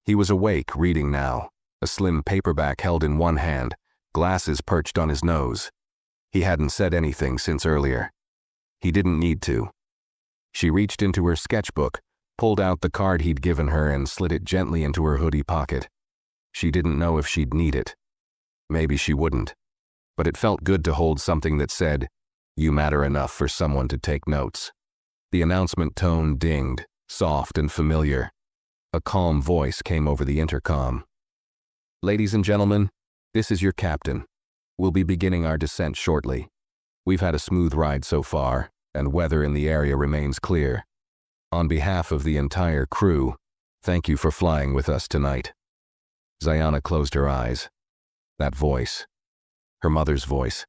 He was awake, reading now, a slim paperback held in one hand, glasses perched on his nose. He hadn't said anything since earlier. He didn't need to. She reached into her sketchbook, pulled out the card he'd given her and slid it gently into her hoodie pocket. She didn't know if she'd need it. Maybe she wouldn't. But it felt good to hold something that said, "You matter enough for someone to take notes." The announcement tone dinged, soft and familiar. A calm voice came over the intercom. Ladies and gentlemen, this is your captain. We'll be beginning our descent shortly. We've had a smooth ride so far, and weather in the area remains clear. On behalf of the entire crew, thank you for flying with us tonight. Zayana closed her eyes. That voice. Her mother's voice.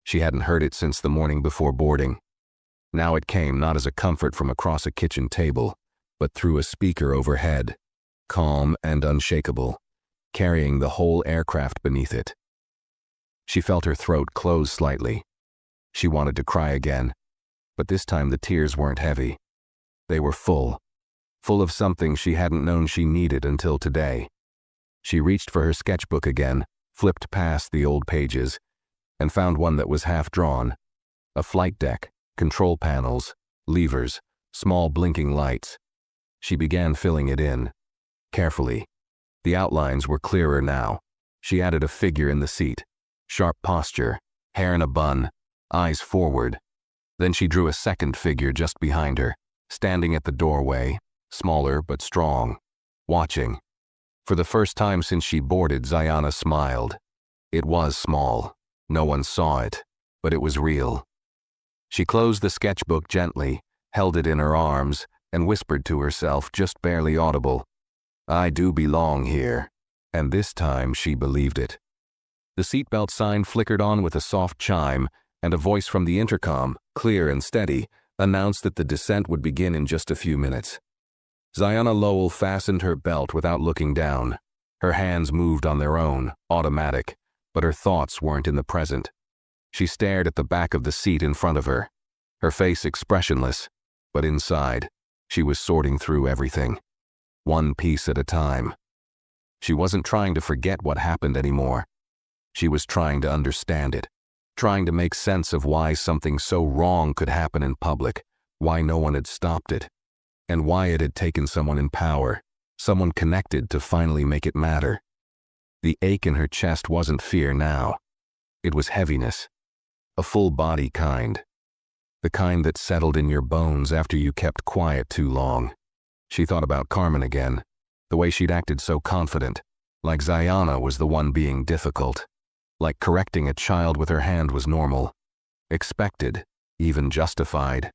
She hadn't heard it since the morning before boarding. Now it came not as a comfort from across a kitchen table, but through a speaker overhead, calm and unshakable, carrying the whole aircraft beneath it. She felt her throat close slightly. She wanted to cry again, but this time the tears weren't heavy. They were full of something she hadn't known she needed until today. She reached for her sketchbook again, flipped past the old pages, and found one that was half drawn. A flight deck, control panels, levers, small blinking lights. She began filling it in, carefully. The outlines were clearer now. She added a figure in the seat, sharp posture, hair in a bun, eyes forward. Then she drew a second figure just behind her, standing at the doorway, smaller but strong, watching. For the first time since she boarded, Zayana smiled. It was small. No one saw it, but it was real. She closed the sketchbook gently, held it in her arms, and whispered to herself, just barely audible, "I do belong here." And this time she believed it. The seatbelt sign flickered on with a soft chime, and a voice from the intercom, clear and steady, announced that the descent would begin in just a few minutes. Zayana Lowell fastened her belt without looking down. Her hands moved on their own, automatic, but her thoughts weren't in the present. She stared at the back of the seat in front of her, her face expressionless, but inside, she was sorting through everything, one piece at a time. She wasn't trying to forget what happened anymore. She was trying to understand it, trying to make sense of why something so wrong could happen in public, why no one had stopped it, and why it had taken someone in power, someone connected, to finally make it matter. The ache in her chest wasn't fear now. It was heaviness, a full-body kind, the kind that settled in your bones after you kept quiet too long. She thought about Carmen again, the way she'd acted so confident, like Zayana was the one being difficult, like correcting a child with her hand was normal, expected, even justified.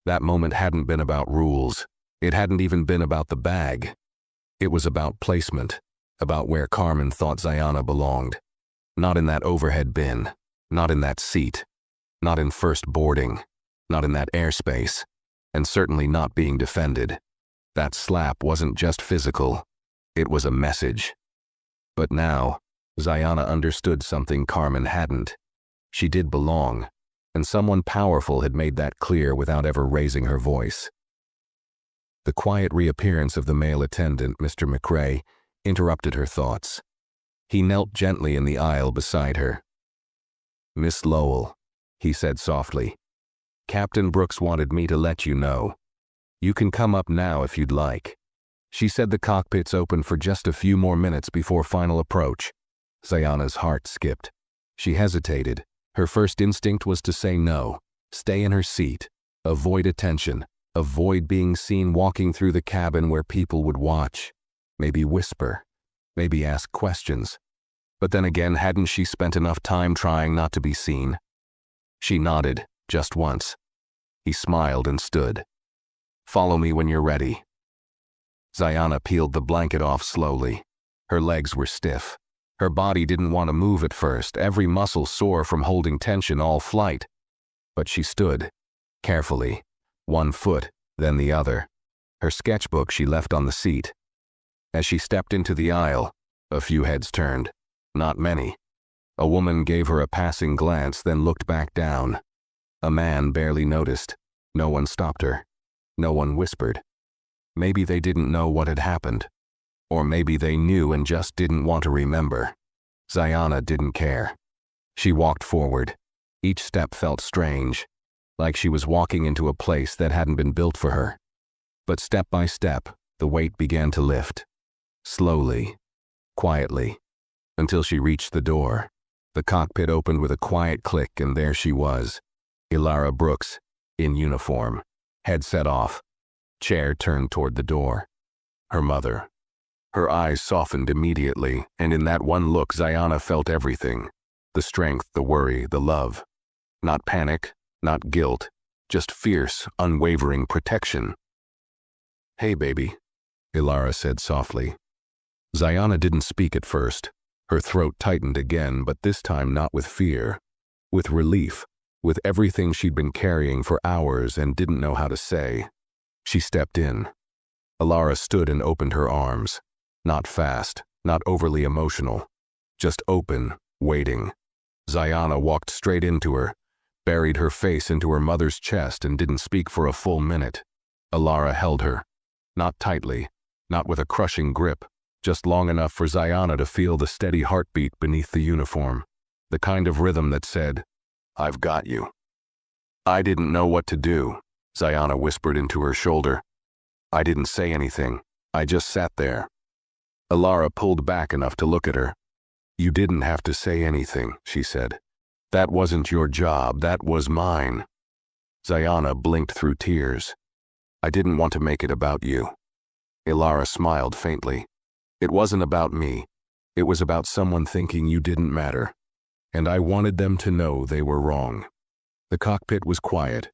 That moment hadn't been about rules. It hadn't even been about the bag. It was about placement, about where Carmen thought Zayana belonged. Not in that overhead bin, not in that seat, not in first boarding, not in that airspace, and certainly not being defended. That slap wasn't just physical. It was a message. But now, Zayana understood something Carmen hadn't. She did belong, and someone powerful had made that clear without ever raising her voice. The quiet reappearance of the male attendant, Mr. McRae, interrupted her thoughts. He knelt gently in the aisle beside her. "Miss Lowell," he said softly, "Captain Brooks wanted me to let you know. You can come up now if you'd like." She said the cockpit's open for just a few more minutes before final approach. Zayana's heart skipped. She hesitated. Her first instinct was to say no, stay in her seat, avoid attention, avoid being seen walking through the cabin where people would watch, maybe whisper, maybe ask questions. But then again, hadn't she spent enough time trying not to be seen? She nodded, just once. He smiled and stood. "Follow me when you're ready." Zayana peeled the blanket off slowly. Her legs were stiff. Her body didn't want to move at first, every muscle sore from holding tension all flight. But she stood, carefully, one foot, then the other. Her sketchbook she left on the seat. As she stepped into the aisle, a few heads turned. Not many. A woman gave her a passing glance, then looked back down. A man barely noticed. No one stopped her. No one whispered. Maybe they didn't know what had happened. Or maybe they knew and just didn't want to remember. Zayana didn't care. She walked forward. Each step felt strange, like she was walking into a place that hadn't been built for her. But step by step, the weight began to lift. Slowly, quietly, until she reached the door. The cockpit opened with a quiet click, and there she was, Ilara Brooks, in uniform, headset off, chair turned toward the door. Her mother. Her eyes softened immediately, and in that one look Zayana felt everything. The strength, the worry, the love. Not panic, not guilt, just fierce, unwavering protection. "Hey, baby," Ilara said softly. Zayana didn't speak at first. Her throat tightened again, but this time not with fear. With relief, with everything she'd been carrying for hours and didn't know how to say. She stepped in. Ilara stood and opened her arms. Not fast, not overly emotional. Just open, waiting. Zayana walked straight into her, buried her face into her mother's chest, and didn't speak for a full minute. Ilara held her. Not tightly, not with a crushing grip, just long enough for Zayana to feel the steady heartbeat beneath the uniform, the kind of rhythm that said, "I've got you." I didn't know what to do. Zayana whispered into her shoulder. I didn't say anything. I just sat there. Ilara pulled back enough to look at her. You didn't have to say anything, she said. That wasn't your job, that was mine. Zayana blinked through tears. I didn't want to make it about you. Ilara smiled faintly. It wasn't about me. It was about someone thinking you didn't matter. And I wanted them to know they were wrong. The cockpit was quiet,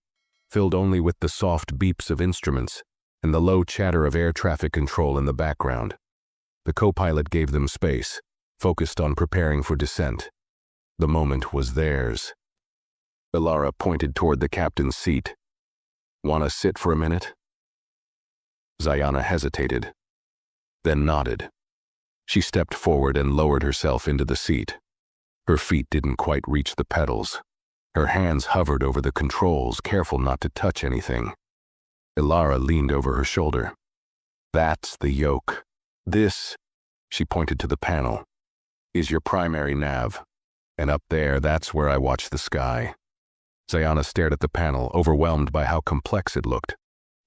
filled only with the soft beeps of instruments and the low chatter of air traffic control in the background. The co-pilot gave them space, focused on preparing for descent. The moment was theirs. Ilara pointed toward the captain's seat. Want to sit for a minute? Zayana hesitated, then nodded. She stepped forward and lowered herself into the seat. Her feet didn't quite reach the pedals. Her hands hovered over the controls, careful not to touch anything. Ilara leaned over her shoulder. That's the yoke. This, she pointed to the panel, is your primary nav. And up there, that's where I watch the sky. Zayana stared at the panel, overwhelmed by how complex it looked,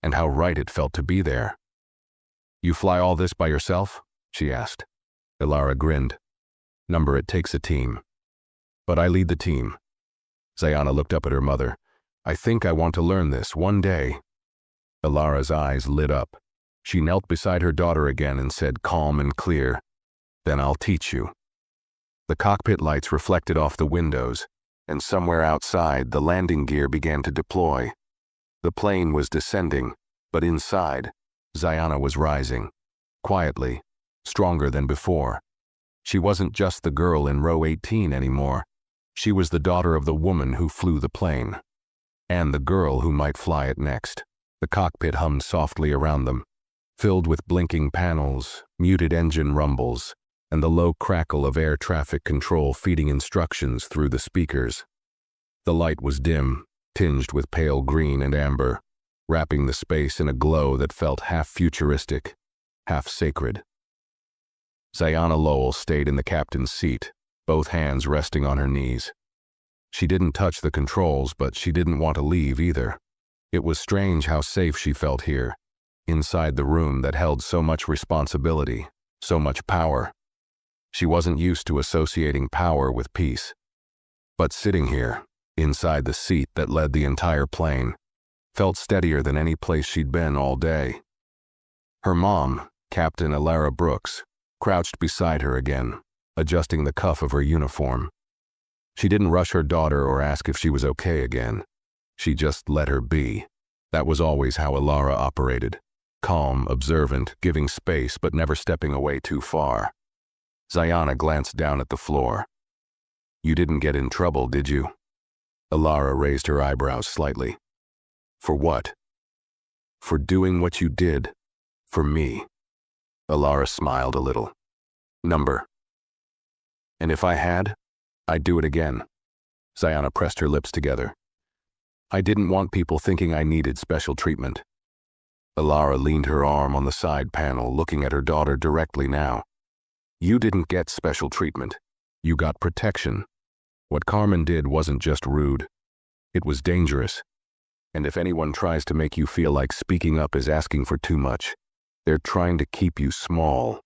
and how right it felt to be there. You fly all this by yourself? She asked. Ilara grinned. Number, it takes a team. But I lead the team. Zayana looked up at her mother. I think I want to learn this one day. Ilara's eyes lit up. She knelt beside her daughter again and said, calm and clear, then I'll teach you. The cockpit lights reflected off the windows, and somewhere outside, the landing gear began to deploy. The plane was descending, but inside, Zayana was rising, quietly, stronger than before. She wasn't just the girl in row 18 anymore. She was the daughter of the woman who flew the plane, and the girl who might fly it next. The cockpit hummed softly around them, filled with blinking panels, muted engine rumbles, and the low crackle of air traffic control feeding instructions through the speakers. The light was dim, tinged with pale green and amber, wrapping the space in a glow that felt half futuristic, half sacred. Zayana Lowell stayed in the captain's seat, both hands resting on her knees. She didn't touch the controls, but she didn't want to leave either. It was strange how safe she felt here, inside the room that held so much responsibility, so much power. She wasn't used to associating power with peace. But sitting here, inside the seat that led the entire plane, felt steadier than any place she'd been all day. Her mom, Captain Ilara Brooks, crouched beside her again, adjusting the cuff of her uniform. She didn't rush her daughter or ask if she was okay again. She just let her be. That was always how Ilara operated. Calm, observant, giving space but never stepping away too far. Zayana glanced down at the floor. You didn't get in trouble, did you? Ilara raised her eyebrows slightly. For what? For doing what you did. For me. Ilara smiled a little. Number. And if I had, I'd do it again. Zayana pressed her lips together. I didn't want people thinking I needed special treatment. Ilara leaned her arm on the side panel, looking at her daughter directly now. You didn't get special treatment. You got protection. What Carmen did wasn't just rude. It was dangerous. And if anyone tries to make you feel like speaking up is asking for too much, they're trying to keep you small.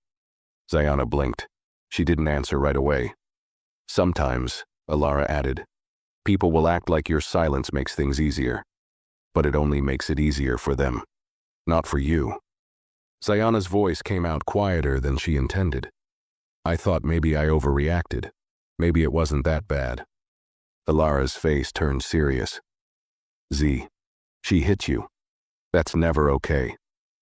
Zayana blinked. She didn't answer right away. Sometimes, Ilara added, people will act like your silence makes things easier. But it only makes it easier for them. Not for you. Zayana's voice came out quieter than she intended. I thought maybe I overreacted. Maybe it wasn't that bad. Ilara's face turned serious. Z, she hit you. That's never okay.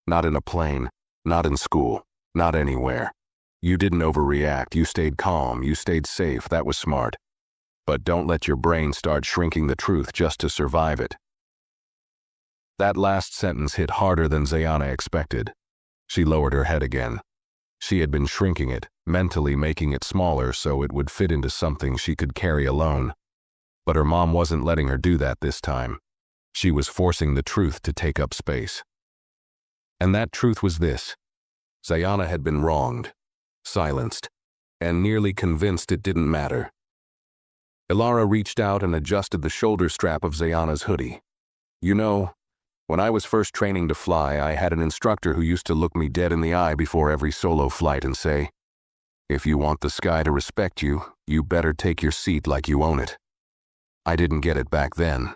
Not in a plane, not in school, not anywhere. You didn't overreact, you stayed calm, you stayed safe, that was smart. But don't let your brain start shrinking the truth just to survive it. That last sentence hit harder than Zayana expected. She lowered her head again. She had been shrinking it, mentally making it smaller so it would fit into something she could carry alone. But her mom wasn't letting her do that this time. She was forcing the truth to take up space. And that truth was this. Zayana had been wronged, silenced, and nearly convinced it didn't matter. Ilara reached out and adjusted the shoulder strap of Zayana's hoodie. You know, When I was first training to fly, I had an instructor who used to look me dead in the eye before every solo flight and say, "If you want the sky to respect you, you better take your seat like you own it." I didn't get it back then.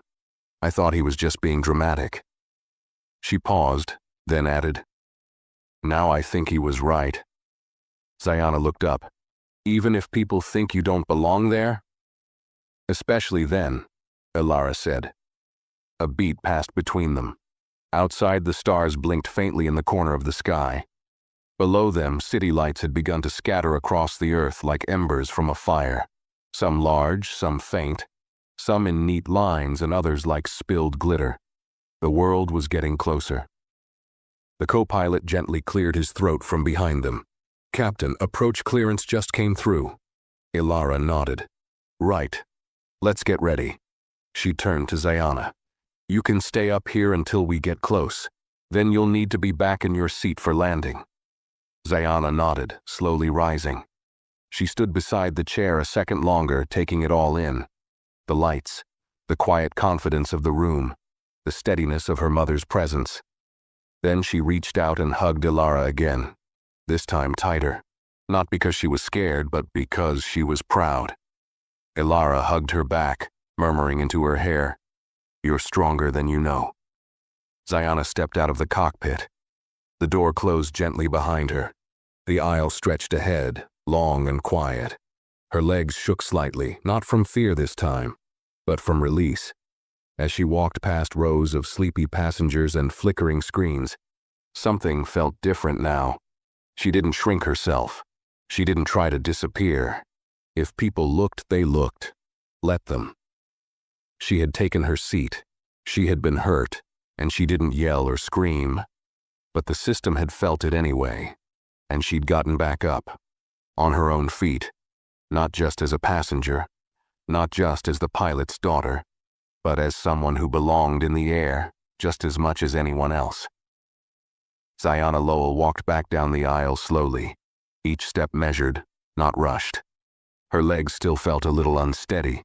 I thought he was just being dramatic. She paused, then added, "Now I think he was right." Zayana looked up. "Even if people think you don't belong there?" "Especially then," Ilara said. A beat passed between them. Outside, the stars blinked faintly in the corner of the sky. Below them, city lights had begun to scatter across the earth like embers from a fire, some large, some faint, some in neat lines and others like spilled glitter. The world was getting closer. The co-pilot gently cleared his throat from behind them. "Captain, approach clearance just came through." Ilara nodded. "Right. Let's get ready." She turned to Zayana. "You can stay up here until we get close. Then you'll need to be back in your seat for landing." Zayana nodded, slowly rising. She stood beside the chair a second longer, taking it all in. The lights, the quiet confidence of the room, the steadiness of her mother's presence. Then she reached out and hugged Ilara again, this time tighter, not because she was scared, but because she was proud. Ilara hugged her back, murmuring into her hair, "You're stronger than you know." Zayana stepped out of the cockpit. The door closed gently behind her. The aisle stretched ahead, long and quiet. Her legs shook slightly, not from fear this time, but from release. As she walked past rows of sleepy passengers and flickering screens, something felt different now. She didn't shrink herself. She didn't try to disappear. If people looked, they looked. Let them. She had taken her seat. She had been hurt, and she didn't yell or scream. But the system had felt it anyway, and she'd gotten back up, on her own feet, not just as a passenger, not just as the pilot's daughter, but as someone who belonged in the air just as much as anyone else. Zayana Lowell walked back down the aisle slowly, each step measured, not rushed. Her legs still felt a little unsteady,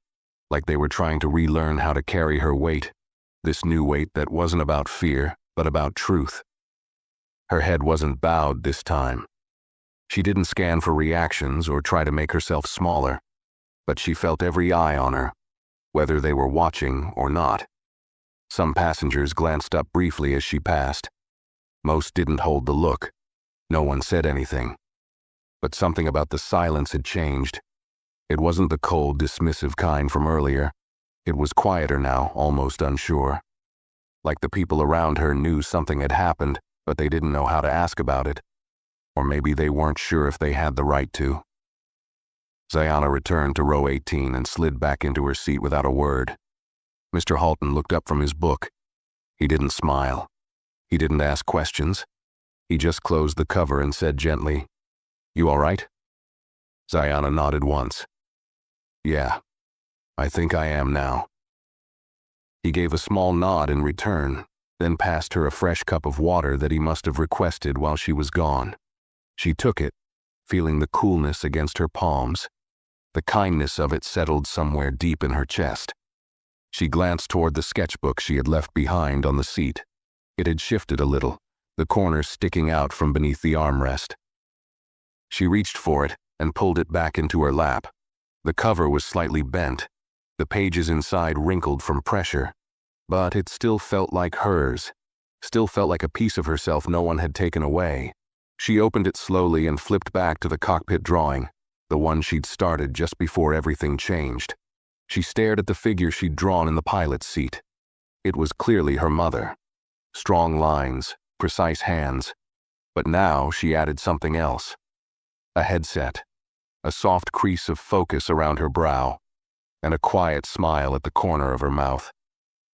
like they were trying to relearn how to carry her weight, this new weight that wasn't about fear, but about truth. Her head wasn't bowed this time. She didn't scan for reactions or try to make herself smaller, but she felt every eye on her, whether they were watching or not. Some passengers glanced up briefly as she passed. Most didn't hold the look. No one said anything. But something about the silence had changed. It wasn't the cold, dismissive kind from earlier. It was quieter now, almost unsure. Like the people around her knew something had happened, but they didn't know how to ask about it. Or maybe they weren't sure if they had the right to. Zayana returned to row 18 and slid back into her seat without a word. Mr. Halton looked up from his book. He didn't smile. He didn't ask questions. He just closed the cover and said gently, "You all right?" Zayana nodded once. "Yeah, I think I am now." He gave a small nod in return, then passed her a fresh cup of water that he must have requested while she was gone. She took it, feeling the coolness against her palms. The kindness of it settled somewhere deep in her chest. She glanced toward the sketchbook she had left behind on the seat. It had shifted a little, the corner sticking out from beneath the armrest. She reached for it and pulled it back into her lap. The cover was slightly bent, the pages inside wrinkled from pressure, but it still felt like hers, still felt like a piece of herself no one had taken away. She opened it slowly and flipped back to the cockpit drawing, the one she'd started just before everything changed. She stared at the figure she'd drawn in the pilot's seat. It was clearly her mother. Strong lines, precise hands. But now she added something else. A headset, a soft crease of focus around her brow, and a quiet smile at the corner of her mouth.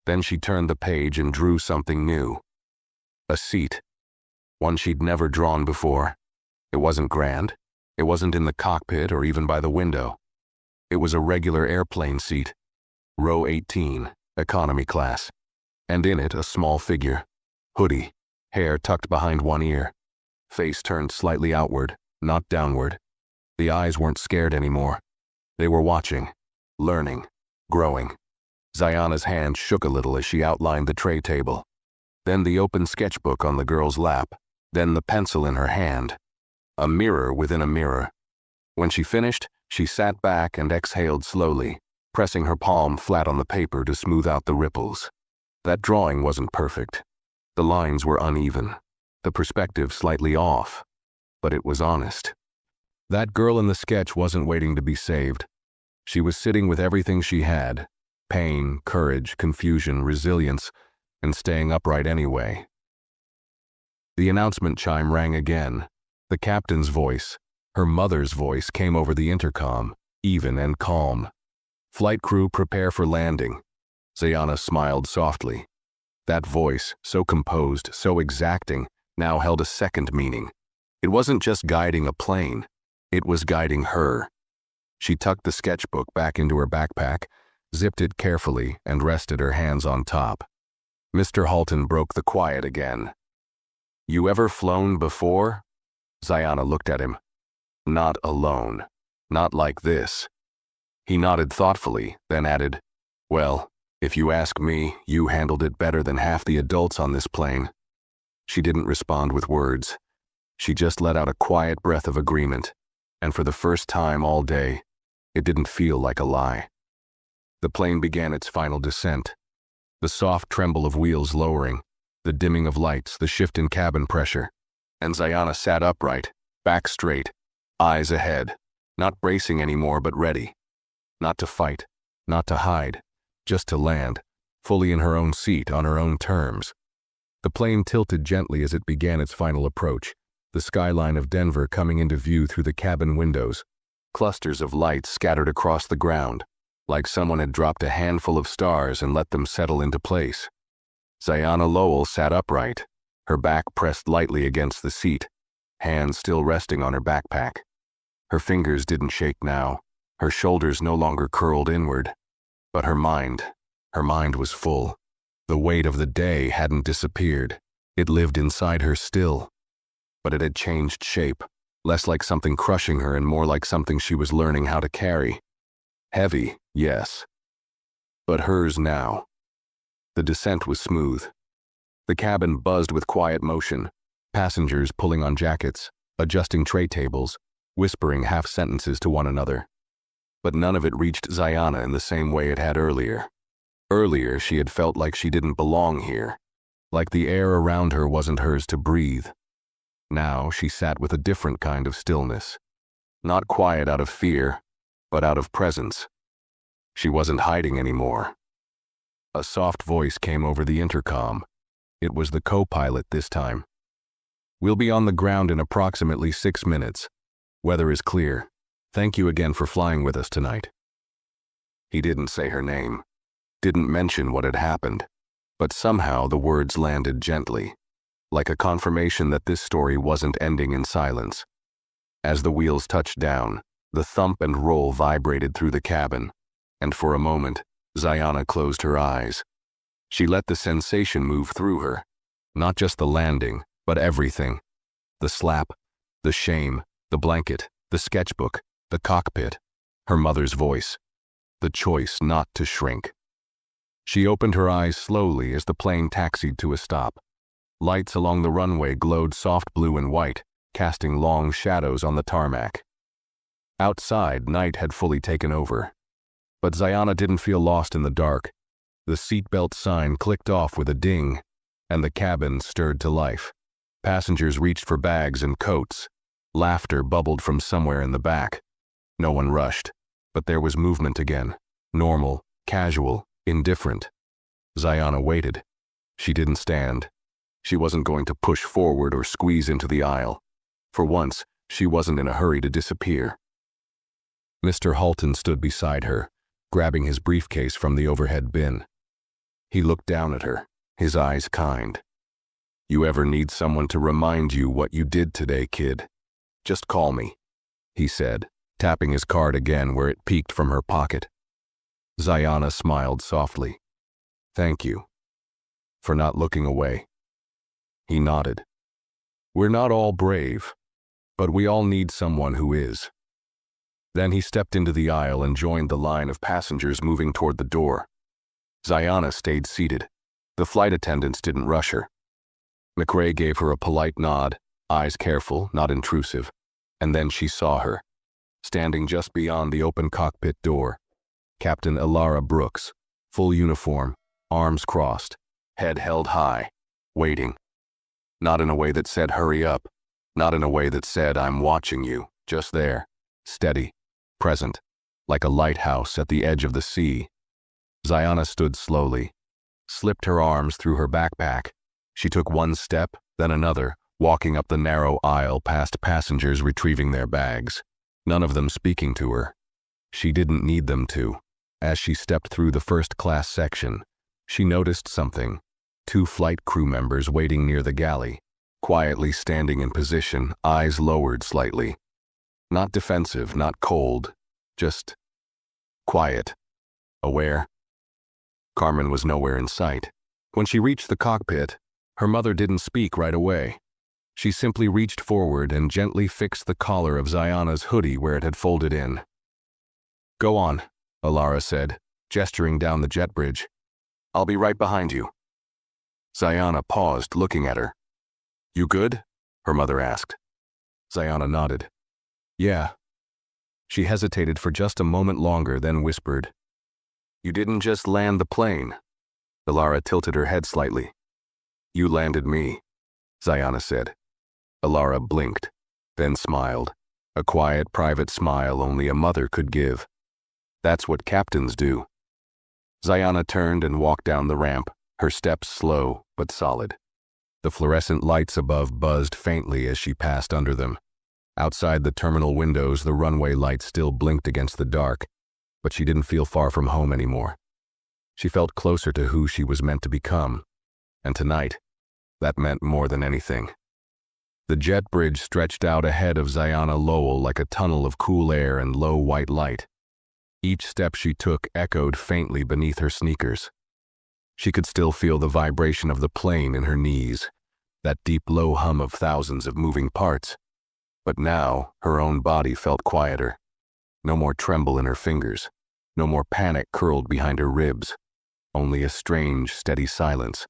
Then she turned the page and drew something new. A seat. One she'd never drawn before. It wasn't grand. It wasn't in the cockpit or even by the window. It was a regular airplane seat. Row 18, economy class. And in it a small figure. Hoodie, hair tucked behind one ear. Face turned slightly outward, not downward. The eyes weren't scared anymore. They were watching, learning, growing. Zayana's hand shook a little as she outlined the tray table. then the open sketchbook on the girl's lap, then the pencil in her hand. A mirror within a mirror. When she finished, she sat back and exhaled slowly, pressing her palm flat on the paper to smooth out the ripples. That drawing wasn't perfect. The lines were uneven, the perspective slightly off, but it was honest. That girl in the sketch wasn't waiting to be saved. She was sitting with everything she had: pain, courage, confusion, resilience, and staying upright anyway. The announcement chime rang again. The captain's voice, her mother's voice, came over the intercom, even and calm. "Flight crew, prepare for landing." Zayana smiled softly. That voice, so composed, so exacting, now held a second meaning. It wasn't just guiding a plane, it was guiding her. She tucked the sketchbook back into her backpack, zipped it carefully, and rested her hands on top. Mr. Halton broke the quiet again. "You ever flown before?" Zayana looked at him. "Not alone. Not like this." He nodded thoughtfully, then added, "Well, if you ask me, you handled it better than half the adults on this plane." She didn't respond with words. She just let out a quiet breath of agreement, and for the first time all day, it didn't feel like a lie. The plane began its final descent. The soft tremble of wheels lowering, the dimming of lights, the shift in cabin pressure. And Zayana sat upright, back straight, eyes ahead, not bracing anymore but ready. Not to fight, not to hide, just to land, fully in her own seat on her own terms. The plane tilted gently as it began its final approach, the skyline of Denver coming into view through the cabin windows. Clusters of lights scattered across the ground, like someone had dropped a handful of stars and let them settle into place. Zayana Lowell sat upright, her back pressed lightly against the seat, hands still resting on her backpack. Her fingers didn't shake now, her shoulders no longer curled inward. But her mind was full. The weight of the day hadn't disappeared. It lived inside her still. But it had changed shape, less like something crushing her and more like something she was learning how to carry. Heavy, yes, but hers now. The descent was smooth. The cabin buzzed with quiet motion, passengers pulling on jackets, adjusting tray tables, whispering half sentences to one another. But none of it reached Zayana in the same way it had earlier. Earlier, she had felt like she didn't belong here, like the air around her wasn't hers to breathe. Now she sat with a different kind of stillness. Not quiet out of fear, but out of presence. She wasn't hiding anymore. A soft voice came over the intercom. It was the co-pilot this time. "We'll be on the ground in approximately 6 minutes. Weather is clear. Thank you again for flying with us tonight." He didn't say her name, didn't mention what had happened, but somehow the words landed gently, like a confirmation that this story wasn't ending in silence. As the wheels touched down, the thump and roll vibrated through the cabin, and for a moment, Zayana closed her eyes. She let the sensation move through her, not just the landing, but everything. The slap, the shame, the blanket, the sketchbook, the cockpit, her mother's voice, the choice not to shrink. She opened her eyes slowly as the plane taxied to a stop. Lights along the runway glowed soft blue and white, casting long shadows on the tarmac. Outside, night had fully taken over. But Zayana didn't feel lost in the dark. The seatbelt sign clicked off with a ding, and the cabin stirred to life. Passengers reached for bags and coats. Laughter bubbled from somewhere in the back. No one rushed, but there was movement again. Normal, casual, indifferent. Zayana waited. She didn't stand. She wasn't going to push forward or squeeze into the aisle. For once, she wasn't in a hurry to disappear. Mr. Halton stood beside her, grabbing his briefcase from the overhead bin. He looked down at her, his eyes kind. "You ever need someone to remind you what you did today, kid? Just call me," he said, tapping his card again where it peeked from her pocket. Zayana smiled softly. "Thank you for not looking away." He nodded. "We're not all brave, but we all need someone who is." Then he stepped into the aisle and joined the line of passengers moving toward the door. Zayana stayed seated. The flight attendants didn't rush her. McRae gave her a polite nod, eyes careful, not intrusive, and then she saw her, standing just beyond the open cockpit door. Captain Elara Brooks, full uniform, arms crossed, head held high, waiting. Not in a way that said hurry up, not in a way that said I'm watching you, just there, steady, present, like a lighthouse at the edge of the sea. Ziana stood slowly, slipped her arms through her backpack. She took one step, then another, walking up the narrow aisle past passengers retrieving their bags, none of them speaking to her. She didn't need them to. As she stepped through the first-class section, she noticed something. 2 flight crew members waiting near the galley, quietly standing in position, eyes lowered slightly. Not defensive, not cold, just quiet, aware. Carmen was nowhere in sight. When she reached the cockpit, her mother didn't speak right away. She simply reached forward and gently fixed the collar of Ziana's hoodie where it had folded in. "Go on," Elara said, gesturing down the jet bridge. "I'll be right behind you." Ziana paused, looking at her. "You good?" her mother asked. Ziana nodded. "Yeah." She hesitated for just a moment longer, then whispered, "You didn't just land the plane." Elara tilted her head slightly. "You landed me," Ziana said. Elara blinked, then smiled, a quiet, private smile only a mother could give. "That's what captains do." Ziana turned and walked down the ramp, her steps slow but solid. The fluorescent lights above buzzed faintly as she passed under them. Outside the terminal windows, the runway lights still blinked against the dark, but she didn't feel far from home anymore. She felt closer to who she was meant to become, and tonight, that meant more than anything. The jet bridge stretched out ahead of Ziana Lowell like a tunnel of cool air and low white light. Each step she took echoed faintly beneath her sneakers. She could still feel the vibration of the plane in her knees, that deep low hum of thousands of moving parts. But now, her own body felt quieter. No more tremble in her fingers, no more panic curled behind her ribs, only a strange, steady silence.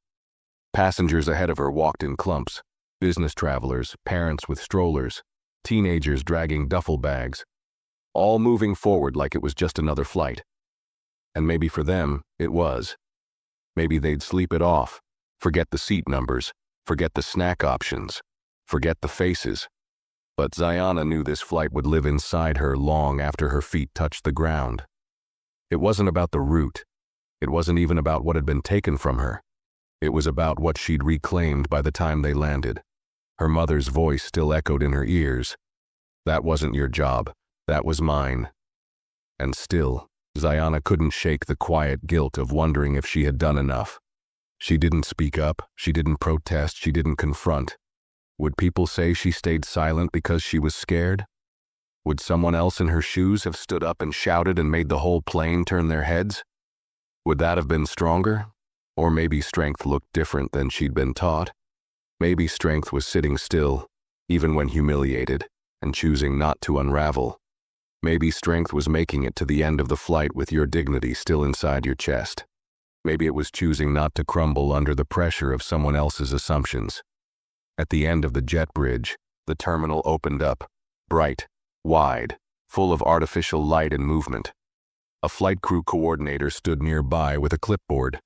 Passengers ahead of her walked in clumps, business travelers, parents with strollers, teenagers dragging duffel bags, all moving forward like it was just another flight. And maybe for them, it was. Maybe they'd sleep it off, forget the seat numbers, forget the snack options, forget the faces. But Ziana knew this flight would live inside her long after her feet touched the ground. It wasn't about the route. It wasn't even about what had been taken from her. It was about what she'd reclaimed by the time they landed. Her mother's voice still echoed in her ears. "That wasn't your job. That was mine." And still, Ziana couldn't shake the quiet guilt of wondering if she had done enough. She didn't speak up, she didn't protest, she didn't confront. Would people say she stayed silent because she was scared? Would someone else in her shoes have stood up and shouted and made the whole plane turn their heads? Would that have been stronger? Or maybe strength looked different than she'd been taught. Maybe strength was sitting still, even when humiliated, and choosing not to unravel. Maybe strength was making it to the end of the flight with your dignity still inside your chest. Maybe it was choosing not to crumble under the pressure of someone else's assumptions. At the end of the jet bridge, the terminal opened up, bright, wide, full of artificial light and movement. A flight crew coordinator stood nearby with a clipboard,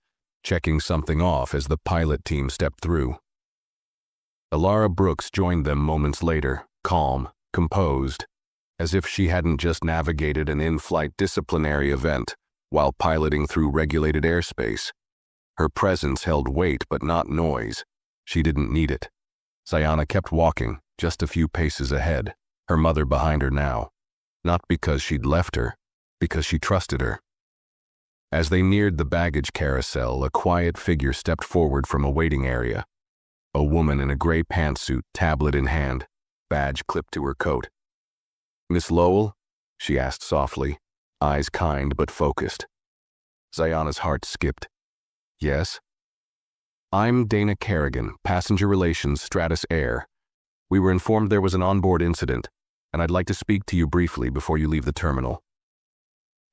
checking something off as the pilot team stepped through. Elara Brooks joined them moments later, calm, composed, as if she hadn't just navigated an in-flight disciplinary event while piloting through regulated airspace. Her presence held weight but not noise. She didn't need it. Ziana kept walking, just a few paces ahead, her mother behind her now. Not because she'd left her, because she trusted her. As they neared the baggage carousel, a quiet figure stepped forward from a waiting area. A woman in a gray pantsuit, tablet in hand, badge clipped to her coat. "Miss Lowell?" she asked softly, eyes kind but focused. Ziana's heart skipped. "Yes?" "I'm Dana Kerrigan, Passenger Relations, Stratus Air. We were informed there was an onboard incident, and I'd like to speak to you briefly before you leave the terminal."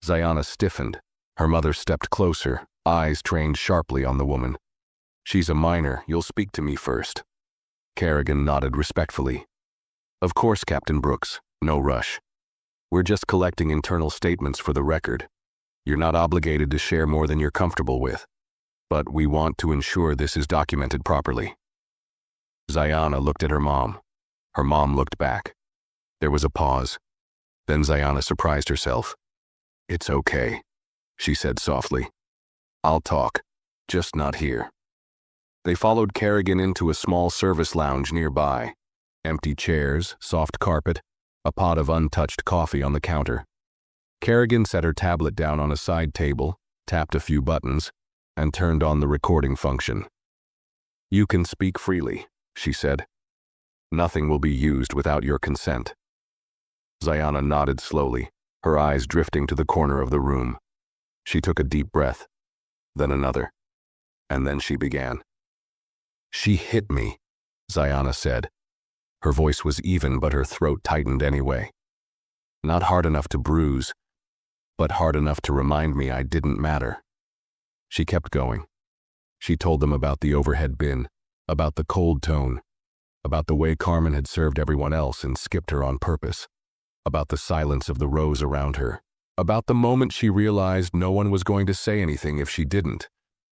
Ziana stiffened. Her mother stepped closer, eyes trained sharply on the woman. "She's a minor. You'll speak to me first," Kerrigan nodded respectfully. Of course, Captain Brooks, no rush. We're just collecting internal statements for the record. You're not obligated to share more than you're comfortable with. But we want to ensure this is documented properly. Zayana looked at her mom. Her mom looked back. There was a pause. Then Zayana surprised herself. It's okay, she said softly. I'll talk, just not here. They followed Kerrigan into a small service lounge nearby. Empty chairs, soft carpet, a pot of untouched coffee on the counter. Kerrigan set her tablet down on a side table, tapped a few buttons, and turned on the recording function. You can speak freely, she said. Nothing will be used without your consent. Zayana nodded slowly, her eyes drifting to the corner of the room. She took a deep breath, then another, and then she began. She hit me, Zayana said. Her voice was even, but her throat tightened anyway. Not hard enough to bruise, but hard enough to remind me I didn't matter. She kept going. She told them about the overhead bin, about the cold tone, about the way Carmen had served everyone else and skipped her on purpose, about the silence of the rows around her, about the moment she realized no one was going to say anything if she didn't.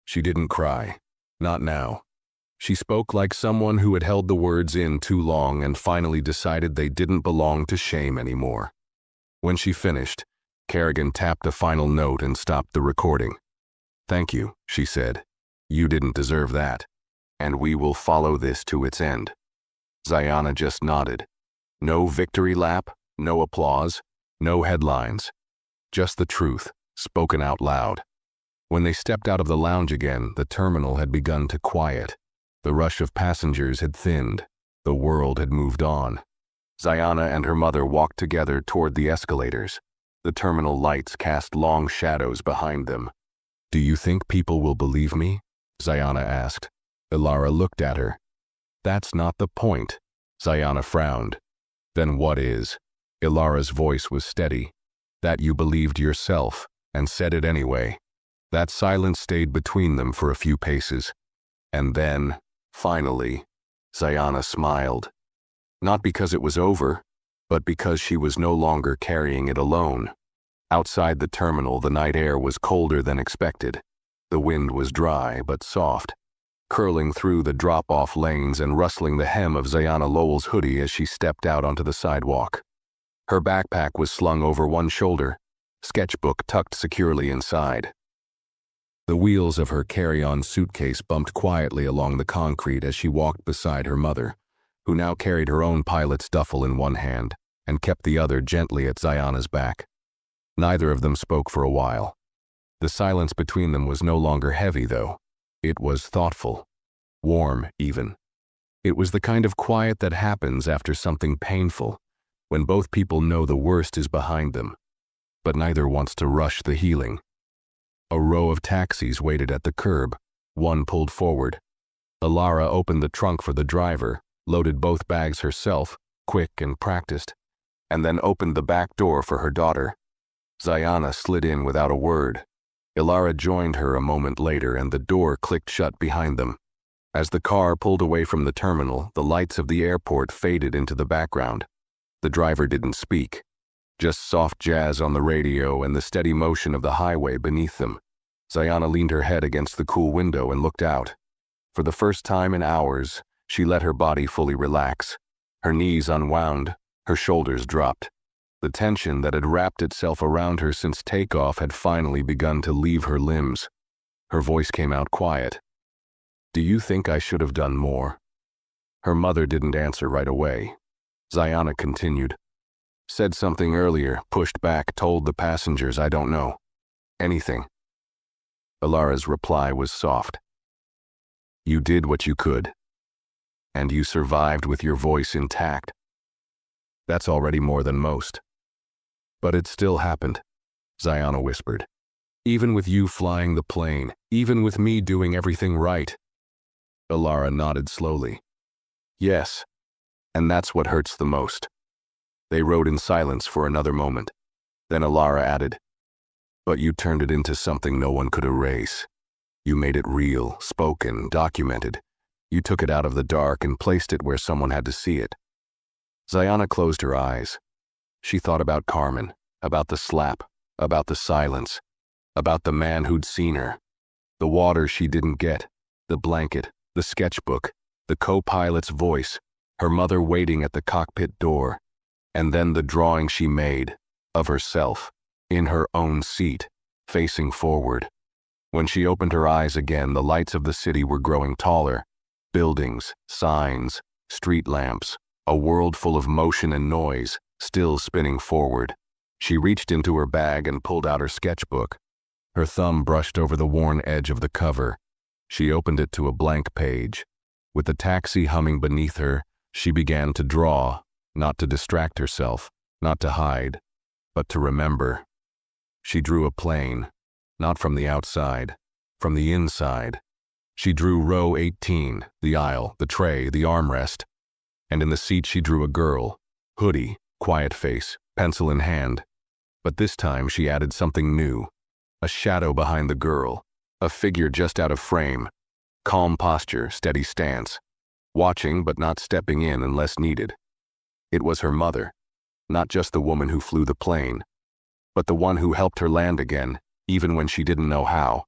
She didn't cry. Not now. She spoke like someone who had held the words in too long and finally decided they didn't belong to shame anymore. When she finished, Kerrigan tapped a final note and stopped the recording. Thank you, she said. You didn't deserve that. And we will follow this to its end. Zayana just nodded. No victory lap, no applause, no headlines. Just the truth, spoken out loud. When they stepped out of the lounge again, the terminal had begun to quiet. The rush of passengers had thinned. The world had moved on. Zayana and her mother walked together toward the escalators. The terminal lights cast long shadows behind them. Do you think people will believe me? Zayana asked. Ilara looked at her. That's not the point. Zayana frowned. Then what is? Ilara's voice was steady. That you believed yourself, and said it anyway. That silence stayed between them for a few paces. And then, finally, Zayana smiled. Not because it was over, but because she was no longer carrying it alone. Outside the terminal, the night air was colder than expected. The wind was dry but soft, curling through the drop-off lanes and rustling the hem of Zayana Lowell's hoodie as she stepped out onto the sidewalk. Her backpack was slung over one shoulder, sketchbook tucked securely inside. The wheels of her carry-on suitcase bumped quietly along the concrete as she walked beside her mother, who now carried her own pilot's duffel in one hand and kept the other gently at Zayana's back. Neither of them spoke for a while. The silence between them was no longer heavy, though. It was thoughtful, warm even. It was the kind of quiet that happens after something painful, when both people know the worst is behind them, but neither wants to rush the healing. A row of taxis waited at the curb. One pulled forward. Ilara opened the trunk for the driver, loaded both bags herself, quick and practiced, and then opened the back door for her daughter. Zayana slid in without a word. Ilara joined her a moment later and the door clicked shut behind them. As the car pulled away from the terminal, the lights of the airport faded into the background. The driver didn't speak. Just soft jazz on the radio and the steady motion of the highway beneath them. Zayana leaned her head against the cool window and looked out. For the first time in hours, she let her body fully relax. Her knees unwound, her shoulders dropped. The tension that had wrapped itself around her since takeoff had finally begun to leave her limbs. Her voice came out quiet. Do you think I should have done more? Her mother didn't answer right away. Zayana continued. Said something earlier, pushed back, told the passengers I don't know. Anything. Ilara's reply was soft. You did what you could. And you survived with your voice intact. That's already more than most. But it still happened, Zayana whispered. Even with you flying the plane, even with me doing everything right. Ilara nodded slowly. Yes, and that's what hurts the most. They rode in silence for another moment. Then Ilara added, but you turned it into something no one could erase. You made it real, spoken, documented. You took it out of the dark and placed it where someone had to see it. Zayana closed her eyes. She thought about Carmen, about the slap, about the silence, about the man who'd seen her, the water she didn't get, the blanket, the sketchbook, the co-pilot's voice, her mother waiting at the cockpit door, and then the drawing she made of herself in her own seat, facing forward. When she opened her eyes again, the lights of the city were growing taller. Buildings, signs, street lamps, a world full of motion and noise, still spinning forward. She reached into her bag and pulled out her sketchbook. Her thumb brushed over the worn edge of the cover. She opened it to a blank page. With the taxi humming beneath her, she began to draw, not to distract herself, not to hide, but to remember. She drew a plane, not from the outside, from the inside. She drew row 18, the aisle, the tray, the armrest, and in the seat she drew a girl, hoodie, quiet face, pencil in hand. But this time she added something new, a shadow behind the girl, a figure just out of frame, calm posture, steady stance, watching but not stepping in unless needed. It was her mother, not just the woman who flew the plane, but the one who helped her land again, even when she didn't know how.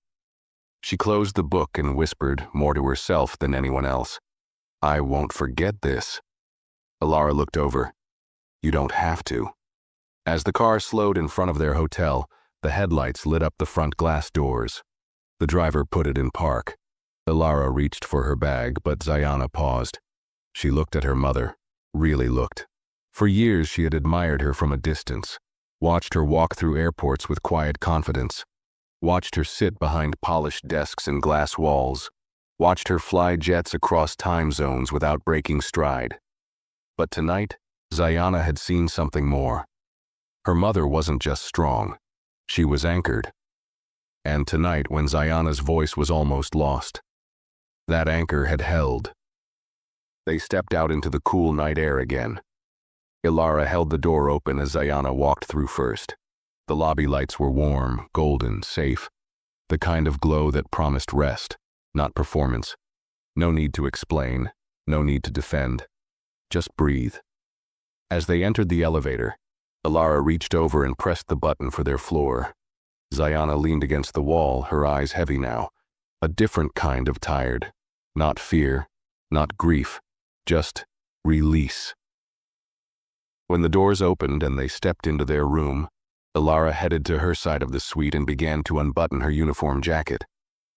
She closed the book and whispered, more to herself than anyone else, "I won't forget this." Alara looked over. "You don't have to." As the car slowed in front of their hotel, the headlights lit up the front glass doors. The driver put it in park. Alara reached for her bag, but Zayana paused. She looked at her mother, really looked. For years she had admired her from a distance, watched her walk through airports with quiet confidence, watched her sit behind polished desks and glass walls, watched her fly jets across time zones without breaking stride. But tonight, Zayana had seen something more. Her mother wasn't just strong, she was anchored. And tonight, when Zayana's voice was almost lost, that anchor had held. They stepped out into the cool night air again. Alara held the door open as Zayana walked through first. The lobby lights were warm, golden, safe, the kind of glow that promised rest, not performance. No need to explain, no need to defend. Just breathe. As they entered the elevator, Alara reached over and pressed the button for their floor. Zayana leaned against the wall, her eyes heavy now. A different kind of tired. Not fear, not grief, just release. When the doors opened and they stepped into their room, Alara headed to her side of the suite and began to unbutton her uniform jacket.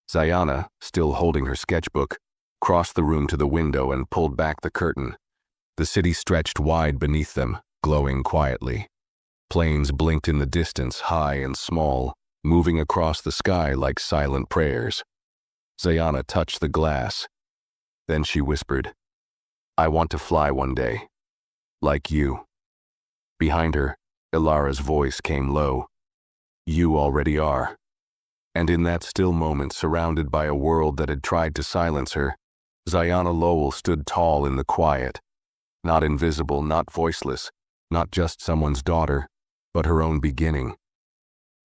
Zayana, still holding her sketchbook, crossed the room to the window and pulled back the curtain. The city stretched wide beneath them, glowing quietly. Planes blinked in the distance, high and small, moving across the sky like silent prayers. Zayana touched the glass. Then she whispered, "I want to fly one day. Like you." Behind her, Alara's voice came low. "You already are." And in that still moment, surrounded by a world that had tried to silence her, Zayana Lowell stood tall in the quiet. Not invisible, not voiceless, not just someone's daughter, but her own beginning.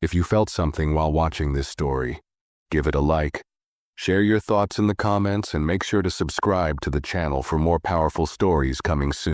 If you felt something while watching this story, give it a like. Share your thoughts in the comments and make sure to subscribe to the channel for more powerful stories coming soon.